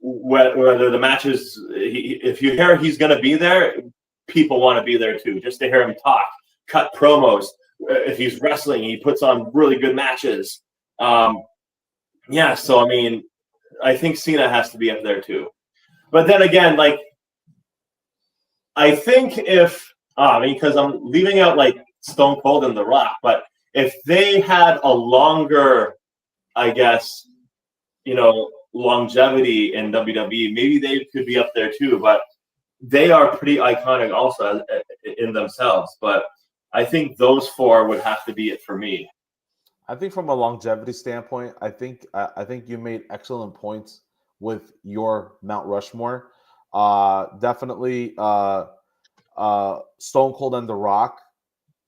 Whether the matches, if you hear he's going to be there, people want to be there too, just to hear him talk, cut promos. If he's wrestling, he puts on really good matches. Yeah, so I mean, I think Cena has to be up there too. But then again, like, I think because I'm leaving out like Stone Cold and The Rock, but if they had a longer, I guess, longevity in WWE, maybe they could be up there too. But they are pretty iconic also in themselves. But I think those four would have to be it for me. I think from a longevity standpoint, I think you made excellent points with your Mount Rushmore. Definitely Stone Cold and The Rock.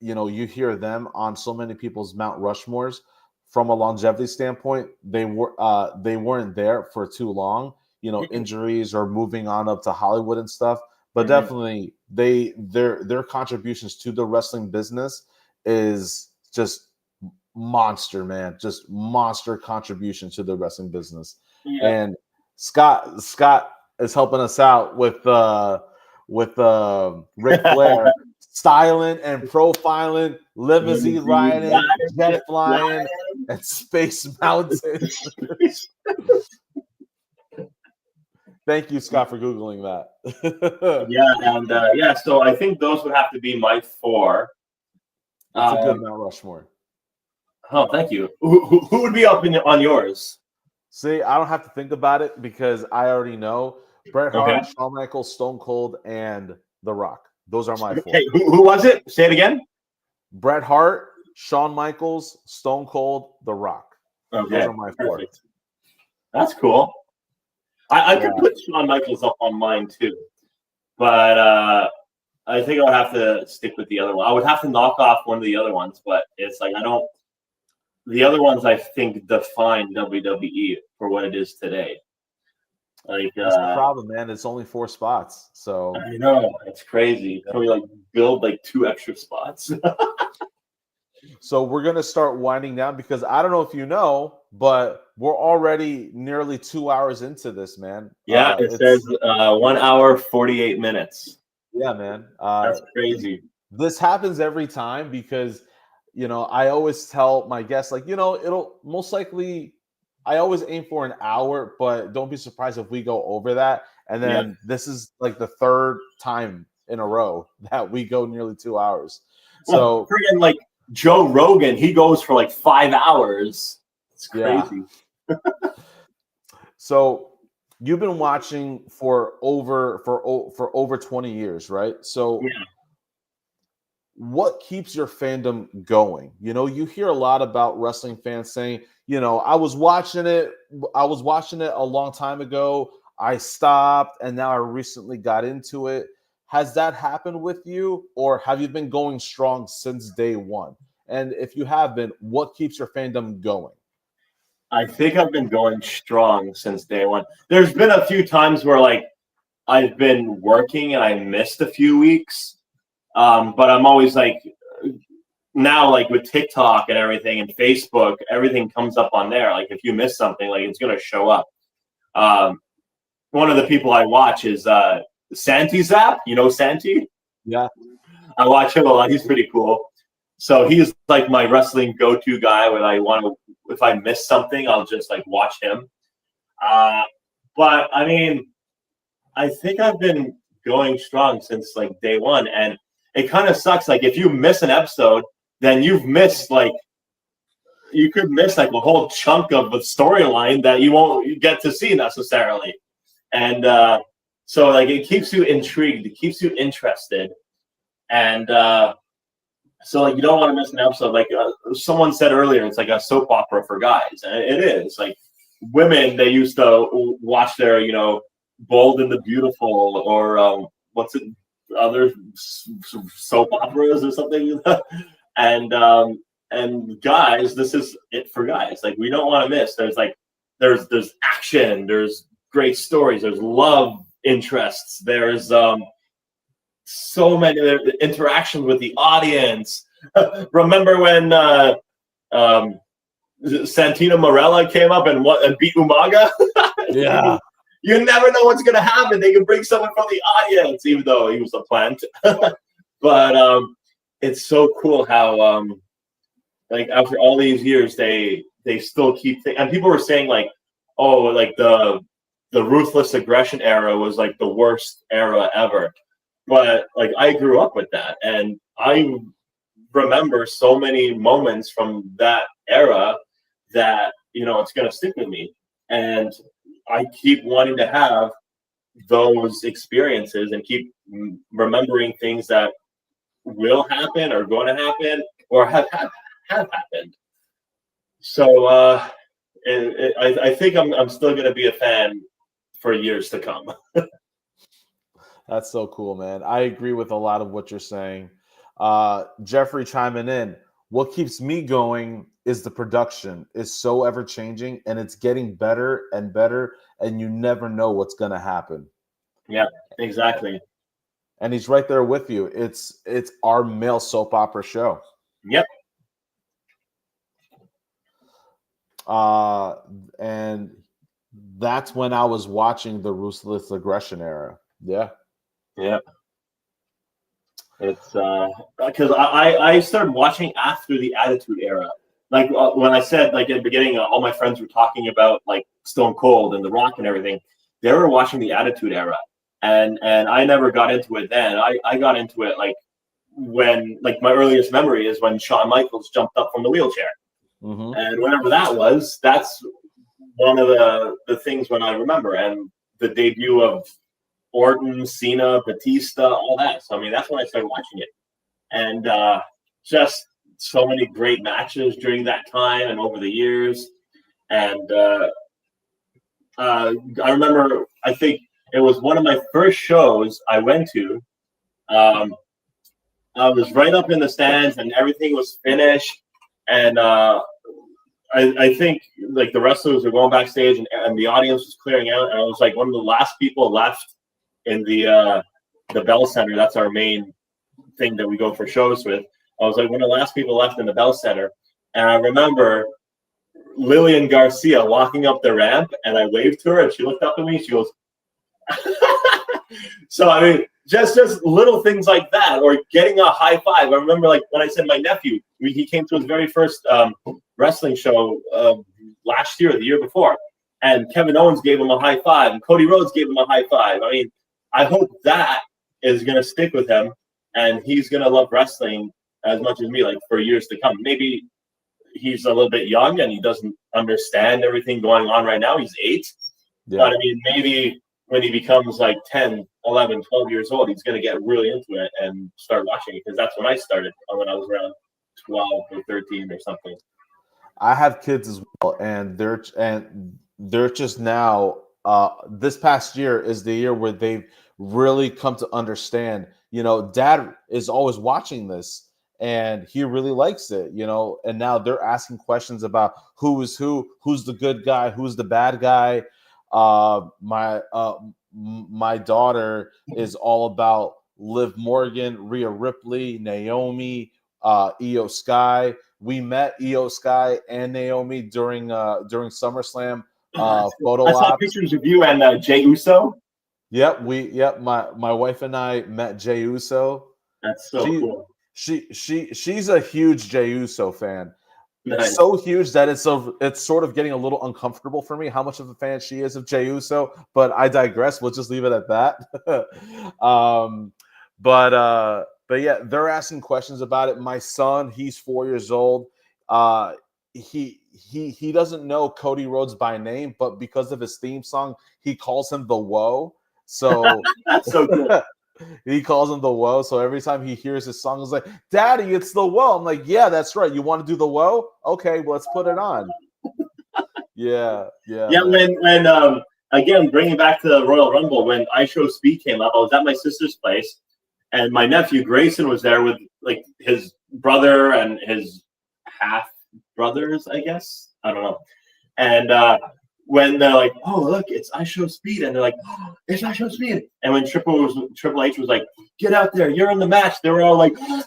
You hear them on so many people's Mount Rushmores from a longevity standpoint, they weren't there for too long. Injuries or moving on up to Hollywood and stuff. But definitely, their contributions to the wrestling business is just monster, man. Just monster contribution to the wrestling business. Yeah. And Scott is helping us out with Ric Flair styling and profiling, limousine riding, jet flying, and Space Mountain. Thank you, Scott, for Googling that. Yeah, and so I think those would have to be my 4. That's a good Mount Rushmore. Oh, thank you. Who would be up on yours? See, I don't have to think about it because I already know. Bret Hart, Shawn Michaels, Stone Cold, and The Rock. Those are my 4. Okay, who was it? Say it again. Bret Hart, Shawn Michaels, Stone Cold, The Rock. Okay, those are my 4. Perfect. That's cool. I could put Shawn Michaels up on mine too, but I think I'll have to stick with the other one. I would have to knock off one of the other ones, but it's like I don't. The other ones I think define WWE for what it is today. Like that's the problem, man. It's only 4 spots, so I know it's crazy. Can we build 2 extra spots? So we're gonna start winding down because I don't know if you know, but we're already nearly 2 hours into this, man. Yeah, it says 1 hour 48 minutes. Yeah, man. That's crazy. This happens every time because I always tell my guests it'll most likely. I always aim for an hour, but don't be surprised if we go over that. And then this is the 3rd time in a row that we go nearly 2 hours. So friggin' Joe Rogan, he goes for 5 hours. It's crazy. Yeah. So you've been watching for over 20 years, right? So what keeps your fandom going? You hear a lot about wrestling fans saying, I was watching it a long time ago. I stopped and now I recently got into it. Has that happened with you, or have you been going strong since day one? And if you have been, what keeps your fandom going? I think I've been going strong since day one. There's been a few times where I've been working and I missed a few weeks. But I'm always now with TikTok and everything and Facebook, everything comes up on there. If you miss something, it's gonna show up. One of the people I watch is Santi Zap. You know Santi? Yeah. I watch him a lot. He's pretty cool. So he's my wrestling go-to guy when if I miss something, I'll just watch him. But I mean, I think I've been going strong since day one. And it kind of sucks. If you miss an episode, then you've missed you could miss a whole chunk of the storyline that you won't get to see necessarily. And so it keeps you intrigued, it keeps you interested. And so you don't want to miss an episode. Someone said earlier, it's a soap opera for guys. And it is. Women, they used to watch their, Bold and the Beautiful or what's it, other soap operas or something. And guys, this is it for guys. We don't want to miss. There's action, there's great stories, there's love interests, there's so many interactions with the audience. Remember when Santino Marella came up and beat Umaga? Yeah. You never know what's gonna happen. They can bring someone from the audience, even though he was a plant. But it's so cool how after all these years they still keep and people were saying the ruthless aggression era was the worst era ever. But I grew up with that, and I remember so many moments from that era that it's gonna stick with me, and I keep wanting to have those experiences and keep remembering things that will happen or going to happen or have happened. So I think I'm still gonna be a fan for years to come. That's so cool, man. I agree with a lot of what you're saying. Jeffrey chiming in. What keeps me going is the production is so ever changing, and it's getting better and better, and you never know what's going to happen. Yeah, exactly. And he's right there with you. It's our male soap opera show. Yep. And that's when I was watching the Ruthless Aggression era. Yeah. Yeah. It's because I started watching after the Attitude Era. Like when I said, like at the beginning, all my friends were talking about like Stone Cold and The Rock and everything. They were watching the Attitude Era, and I never got into it then. I got into it like when like my earliest memory is when Shawn Michaels jumped up from the wheelchair, and whenever that was, that's one of the things when I remember, and the debut of Orton, Cena, Batista, all that. So I mean, that's when I started watching it, and just so many great matches during that time and over the years. And I remember, I think it was one of my first shows I went to. I was right up in the stands, and everything was finished, and I think like the wrestlers were going backstage, and the audience was clearing out, and I was like one of the last people left in the Bell Center. That's our main thing that we go for shows with. I was like one of the last people left in the Bell Center, and I remember Lillian Garcia walking up the ramp, and I waved to her, and she looked up at me. She goes, so I mean, just little things like that, or getting a high five. I remember like when I said my nephew, he came to his very first wrestling show last year, or the year before, and Kevin Owens gave him a high five, and Cody Rhodes gave him a high five. I mean, I hope that is going to stick with him, and he's going to love wrestling as much as me, like for years to come. Maybe he's a little bit young and he doesn't understand everything going on right now. He's 8. Yeah. But I mean, maybe when he becomes like 10, 11, 12 years old, he's going to get really into it and start watching it, because that's when I started, when I was around 12 or 13 or something. I have kids as well, and they're just now this past year is the year where they've really come to understand, you know, dad is always watching this and he really likes it, you know, and now they're asking questions about who's the good guy, who's the bad guy. My daughter is all about Liv Morgan, Rhea Ripley, Naomi, Io Sky. We met Io Sky and Naomi during SummerSlam photo I saw pictures of you and Jey Uso. Yep, my wife and I met Jey Uso. That's so cool. She's a huge Jey Uso fan. Nice. So huge that it's sort of getting a little uncomfortable for me how much of a fan she is of Jey Uso, but I digress. We'll just leave it at that. But yeah, they're asking questions about it. My son, he's 4 years old. He doesn't know Cody Rhodes by name, but because of his theme song, he calls him the Woe. So that's so cool. He calls him the Woe. So every time he hears his song, he's like, "Daddy, it's the Woe." I'm like, "Yeah, that's right. You want to do the Woe? Okay, well, let's put it on." Yeah. When again, bringing back to the Royal Rumble, when I Show Speed came up, I was at my sister's place, and my nephew Grayson was there with like his brother and his half brothers, I guess. I don't know. And when they're like, "Oh, look, it's I Show Speed," and they're like, "Oh, it's I Show Speed," and when Triple H was like, "Get out there, you're in the match," they were all like, "It's in the match,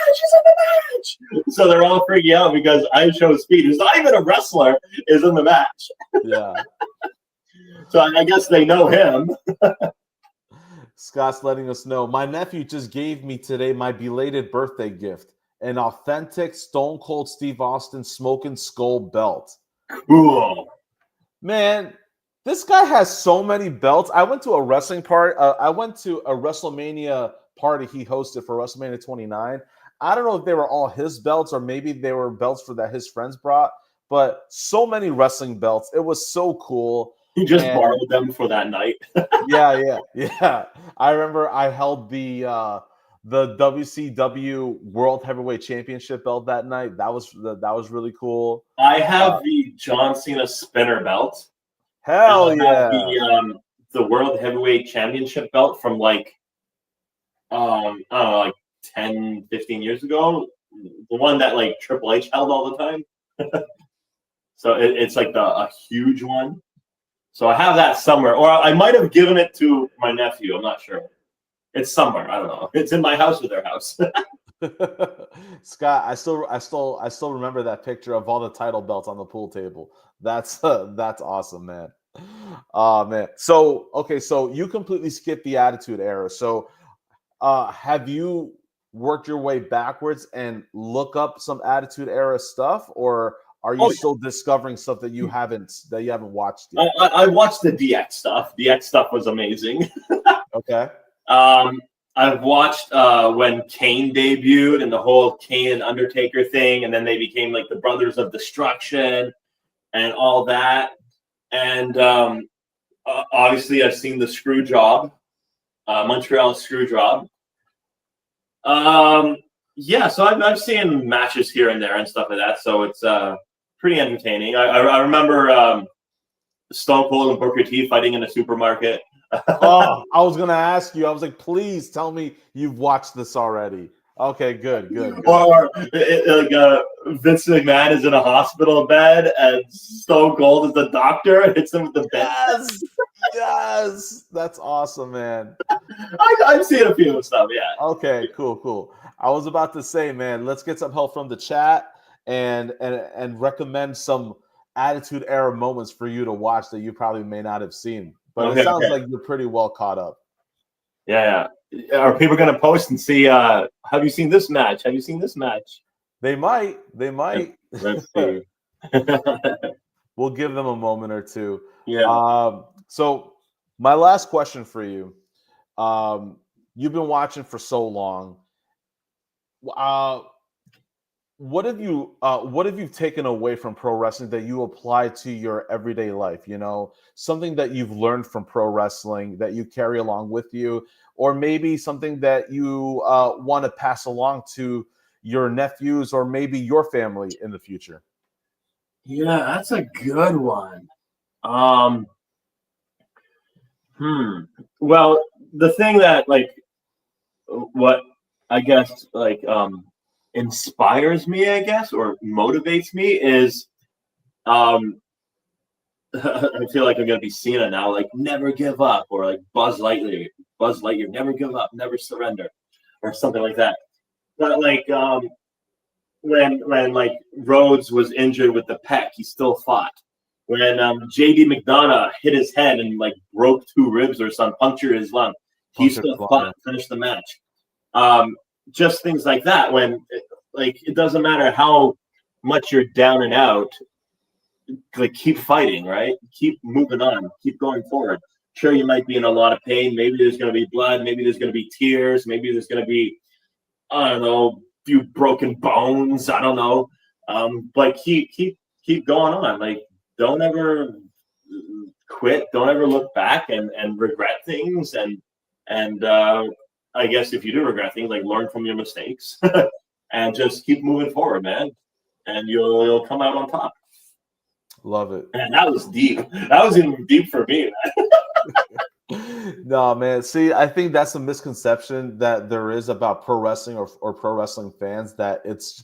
it's in the match!" So they're all freaking out because I Show Speed, who's not even a wrestler, is in the match. Yeah. So I guess they know him. Scott's letting us know. My nephew just gave me today my belated birthday gift, an authentic Stone Cold Steve Austin Smoking Skull belt. Cool. Man, this guy has so many belts. I went to a wrestling party. I went to a WrestleMania party he hosted for WrestleMania 29. I don't know if they were all his belts or maybe they were belts that his friends brought, but so many wrestling belts. It was so cool. He just borrowed them for that night. Yeah. I remember I held the WCW World Heavyweight Championship belt that night. That was really cool. I have the John Cena spinner belt. Hell yeah! The World Heavyweight Championship belt from like I don't know, like 10, 15 years ago. the one that like Triple H held all the time. So it's like a huge one. So I have that somewhere, or I might have given it to my nephew. I'm not sure. It's somewhere. I don't know. It's in my house or their house. Scott, I still remember that picture of all the title belts on the pool table. That's awesome, man. Oh man. So okay, so you completely skipped the Attitude Era. So have you worked your way backwards and look up some Attitude Era stuff, or are you Oh, still discovering stuff that you haven't watched I, yet? I watched the DX stuff. DX stuff was amazing. Okay. I've watched when Kane debuted and the whole Kane and Undertaker thing, and then they became like the Brothers of Destruction and all that. And obviously, I've seen the Screw Job, Montreal Screw Job. Yeah, so I've seen matches here and there and stuff like that. So it's pretty entertaining. I remember Stone Cold and Booker T fighting in a supermarket. Oh, I was gonna ask you. I was like, please tell me you've watched this already. Okay, good. Or Vince McMahon is in a hospital bed and Stone Cold is the doctor and hits him with the bed. Yes, that's awesome, man. I've seen a few of stuff, yeah. Okay, cool. I was about to say, man, let's get some help from the chat and recommend some Attitude Era moments for you to watch that you probably may not have seen. But it sounds like you're pretty well caught up. Yeah. Are people going to post and see, have you seen this match? Have you seen this match? They might. Let's see. We'll give them a moment or two. Yeah. So my last question for you. You've been watching for so long. What have you taken away from pro wrestling that you apply to your everyday life? You know, something that you've learned from pro wrestling that you carry along with you, or maybe something that you want to pass along to your nephews or maybe your family in the future. Yeah, that's a good one. Well, the thing that what I guess inspires me, I guess, or motivates me is I feel like I'm gonna be Cena now, like never give up, or like Buzz Lightyear, never give up, never surrender, or something like that. But when like Rhodes was injured with the pec, he still fought. When JD McDonough hit his head and like broke 2 ribs or something, punctured his lung, he still fought and finished the match. Just things like that. When it doesn't matter how much you're down and out, like keep fighting, right? Keep moving on, keep going forward. Sure, you might be in a lot of pain. Maybe there's going to be blood. Maybe there's going to be tears. Maybe there's going to be, I don't know, few broken bones. I don't know. But keep going on. Like, don't ever quit. Don't ever look back and regret things. And I guess if you do regret things, like learn from your mistakes and just keep moving forward, man. And you'll come out on top. Love it. And that was deep. That was even deep for me, man. No, man. See, I think that's a misconception that there is about pro wrestling or pro wrestling fans, that it's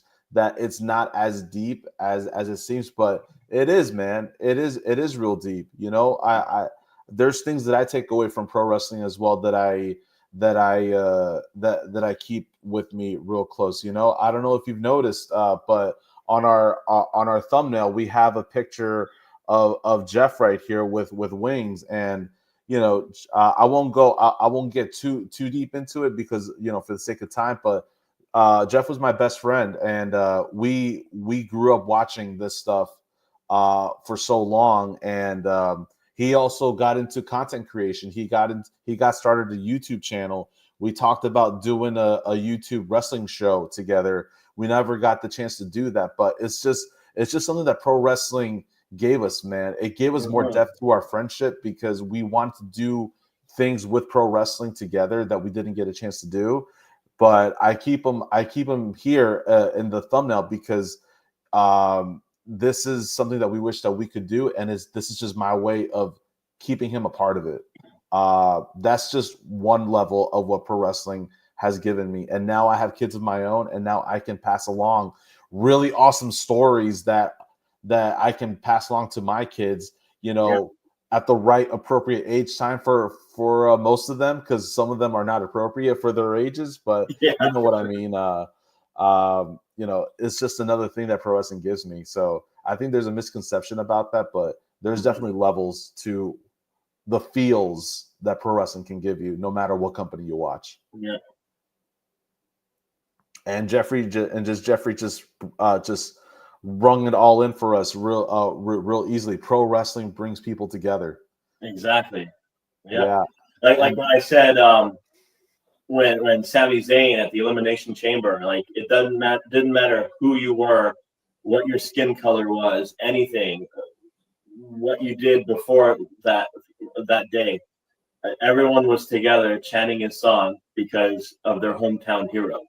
not as deep as it seems, but it is, man. It is real deep. You know, I there's things that I take away from pro wrestling as well that I keep with me real close. You know, I don't know if you've noticed, but on our thumbnail we have a picture of Jeff right here with wings, and you know, I won't get too deep into it because, you know, for the sake of time, but Jeff was my best friend, and we grew up watching this stuff for so long, and he also got into content creation. He got started a YouTube channel. We talked about doing a YouTube wrestling show together. We never got the chance to do that, but it's just something that pro wrestling gave us, man. It gave us more depth to our friendship because we wanted to do things with pro wrestling together that we didn't get a chance to do. But I keep them here in the thumbnail because this is something that we wish that we could do, and this is just my way of keeping him a part of it. That's just one level of what pro wrestling has given me. And now I have kids of my own, and now I can pass along really awesome stories that I can pass along to my kids, at the right appropriate age time for most of them, because some of them are not appropriate for their ages, but Yeah. you know what I mean. It's just another thing that pro wrestling gives me. So I think there's a misconception about that, but there's definitely levels to the feels that pro wrestling can give you, no matter what company you watch. Yeah. And Jeffrey just rung it all in for us real easily. Pro wrestling brings people together. Exactly. Yeah. Like when I said, when Sami Zayn at the Elimination Chamber, like it didn't matter who you were, what your skin color was, anything, what you did before that day. Everyone was together chanting his song because of their hometown hero.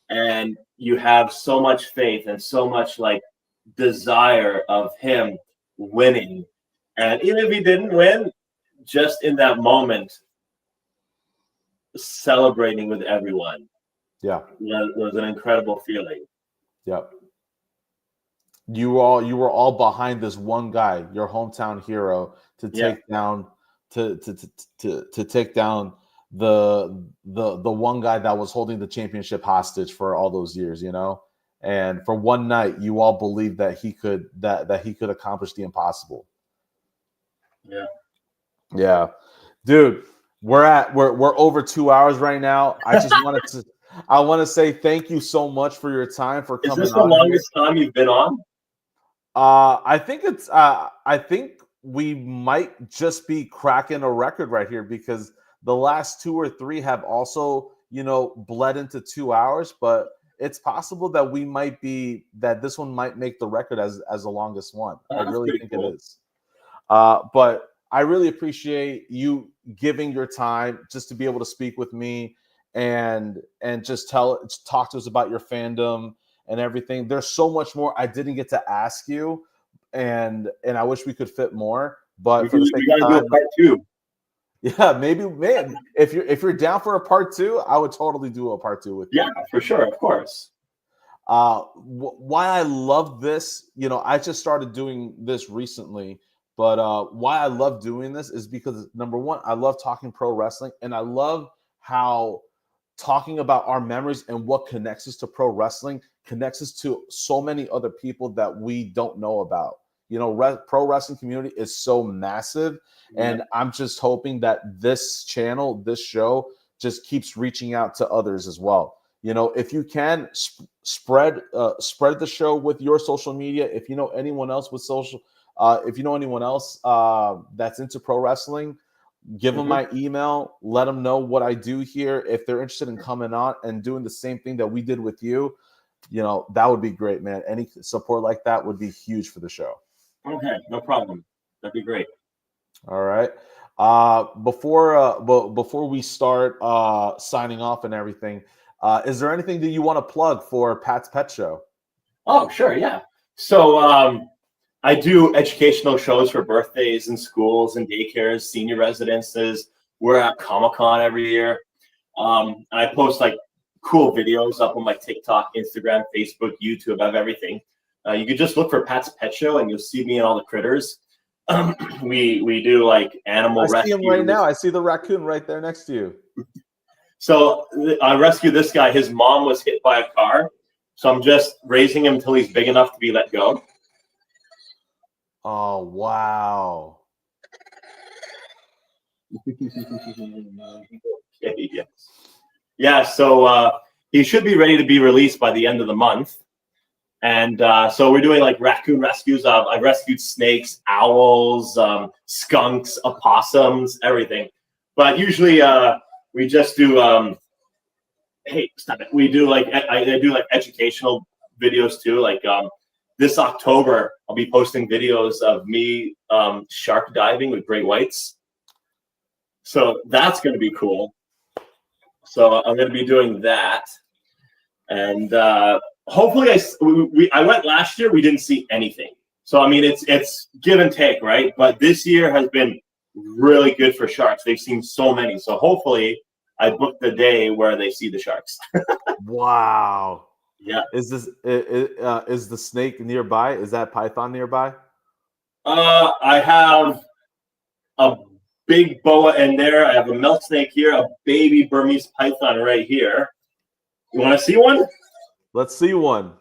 And you have so much faith and so much like desire of him winning. And even if he didn't win, just in that moment, celebrating with everyone, was an incredible feeling. Yep. You were all behind this one guy, your hometown hero, to take down to take down the one guy that was holding the championship hostage for all those years, And for one night, you all believed that he could accomplish the impossible. Yeah, dude. We're over 2 hours right now. I just I want to say thank you so much for your time for coming on. Is this the longest time you've been on? I think we might just be cracking a record right here, because the last 2 or 3 have also, bled into 2 hours, but it's possible that this one might make the record as the longest one. I really think it is. But I really appreciate you giving your time just to be able to speak with me and just talk to us about your fandom and everything. There's so much more I didn't get to ask you, and I wish we could fit more. But for the sake of time, do a part 2. Yeah, maybe, man. If you're down for a part 2, I would totally do a part 2 with you. Yeah, for sure, of course. Why I love this, I just started doing this recently, but why I love doing this is because, number one, I love talking pro wrestling, and I love how talking about our memories and what connects us to pro wrestling connects us to so many other people that we don't know about. Pro wrestling community is so massive, and I'm just hoping that this channel, this show, just keeps reaching out to others as well. If you can spread the show with your social media. If you know anyone else with social, if you know anyone else that's into pro wrestling, give them my email. Let them know what I do here. If they're interested in coming on and doing the same thing that we did with you, that would be great, man. Any support like that would be huge for the show. Okay, no problem. That'd be great. All right. Before we start signing off and everything, is there anything that you want to plug for Pat's Pet Show? Oh, sure, yeah. So I do educational shows for birthdays and schools and daycares, senior residences. We're at Comic-Con every year. I post like cool videos up on my TikTok, Instagram, Facebook, YouTube. I have everything. You could just look for Pat's Pet Show and you'll see me and all the critters. We do like animal rescue. I see him right now. I see the raccoon right there next to you. So I rescued this guy. His mom was hit by a car. So I'm just raising him until he's big enough to be let go. Oh, wow. Okay, yes. Yeah, so he should be ready to be released by the end of the month. And so we're doing like raccoon rescues. I've rescued snakes, owls, skunks, opossums, everything. But usually we just do hey, stop it. We do like I do like educational videos too. Like this October, I'll be posting videos of me shark diving with great whites. So that's going to be cool. So I'm going to be doing that, and hopefully I went last year. We didn't see anything. So I mean, it's give and take, right? But this year has been really good for sharks. They've seen so many. So hopefully I booked the day where they see the sharks. Wow. Yeah. Is the snake nearby? Is that python nearby? I have a big boa in there. I have a milk snake here, a baby Burmese python right here. You want to see one? Let's see one.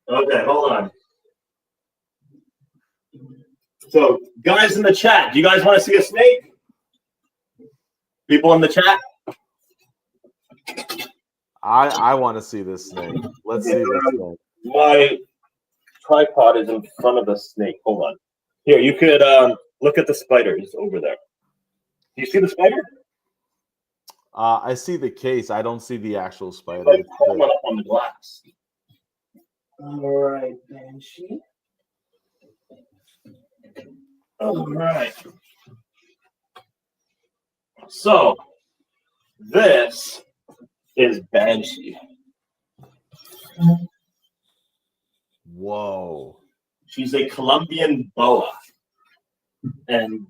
Okay, hold on. So, guys in the chat, do you guys want to see a snake? People in the chat? I want to see this snake. Let's see this snake. My tripod is in front of the snake. Hold on. Here, you could look at the spiders over there. Do you see the spider? I see the case. I don't see the actual spider. Like, hold one up on the glass. All right, Banshee. All right. So, this is Banshee. Whoa. She's a Colombian boa. And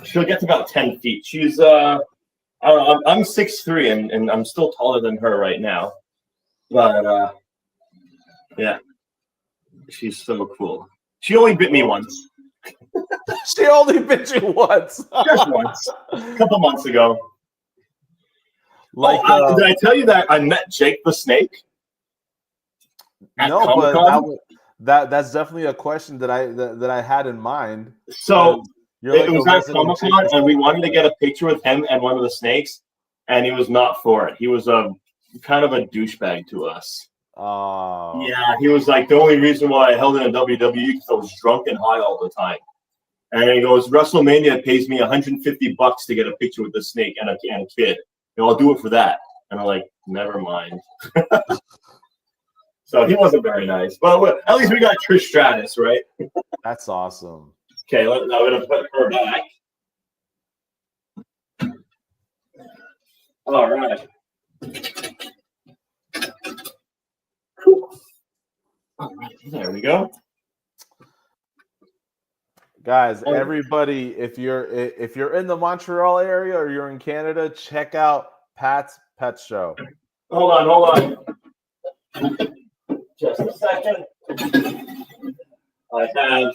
she'll get to about 10 feet. She's, I don't know, I'm 6'3", and I'm still taller than her right now. But, yeah, she's so cool. She only bit me once. She only bit you once. Just once. A couple months ago. Like, did I tell you that I met Jake the Snake? No, but that's definitely a question that I had in mind. So it was at resident Comic-Con, and we wanted to get a picture with him and one of the snakes, and he was not for it. He was a kind of a douchebag to us. Oh. Yeah, he was like, the only reason why I held it in WWE because I was drunk and high all the time. And he goes, WrestleMania pays me $150 to get a picture with the snake and a kid. I'll do it for that. And I'm like, never mind. So he wasn't very nice. But at least we got Trish Stratus, right? That's awesome. Okay, now we're going to put her back. All right. Cool. All right, there we go. Guys, everybody, if you're in the Montreal area or you're in Canada, check out Pat's Pet Show. Hold on. Just a second. I have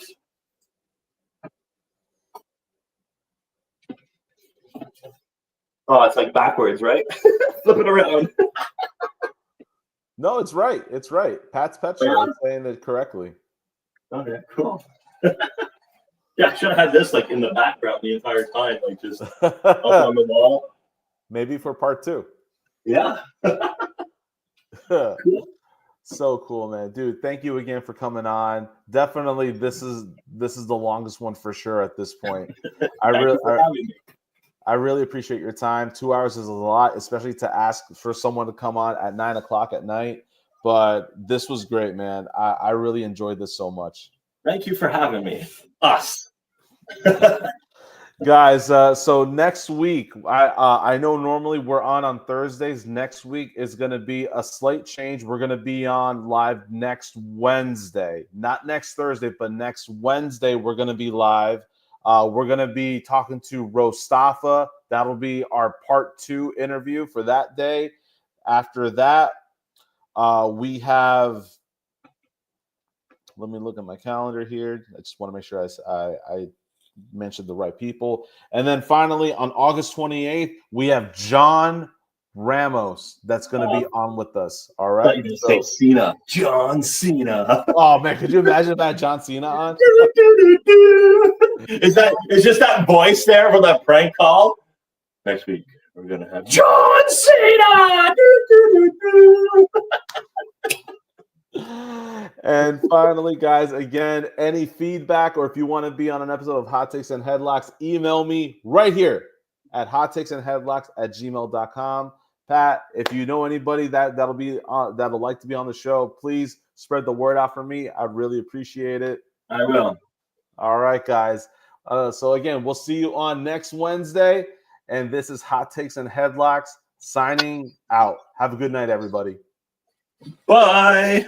it's like backwards, right? Flip it around. No, it's right. It's right. Pat's Pet Show. I'm saying it correctly. Okay, cool. Yeah, I should have had this like in the background the entire time, like just up on the wall. Maybe for part 2. Yeah. Cool. So cool, man. Dude, thank you again for coming on. Definitely this is the longest one for sure at this point. I really appreciate your time. 2 hours is a lot, especially to ask for someone to come on at 9 o'clock at night. But this was great, man. I really enjoyed this so much. Thank you for having me. Us. Guys, so next week, I know normally we're on Thursdays. Next week is going to be a slight change. We're going to be on live next Wednesday. Not next Thursday, but next Wednesday we're going to be live. We're going to be talking to Rostafa. That'll be our part 2 interview for that day. After that, we have... Let me look at my calendar here. I just want to make sure I mentioned the right people. And then finally, on August 28th, we have John Ramos that's going to be on with us. All right. Say Cena. John Cena. Oh, man. Could you imagine if I had John Cena on? Is just that voice there for that prank call? Next week, we're going to have John Cena. And finally, guys, again, any feedback or if you want to be on an episode of Hot Takes and Headlocks, email me right here at hottakesandheadlocks@gmail.com. Pat, if you know anybody that'll like to be on the show, please spread the word out for me. I'd really appreciate it. I will. All right, guys. So again, we'll see you on next Wednesday. And this is Hot Takes and Headlocks signing out. Have a good night, everybody. Bye.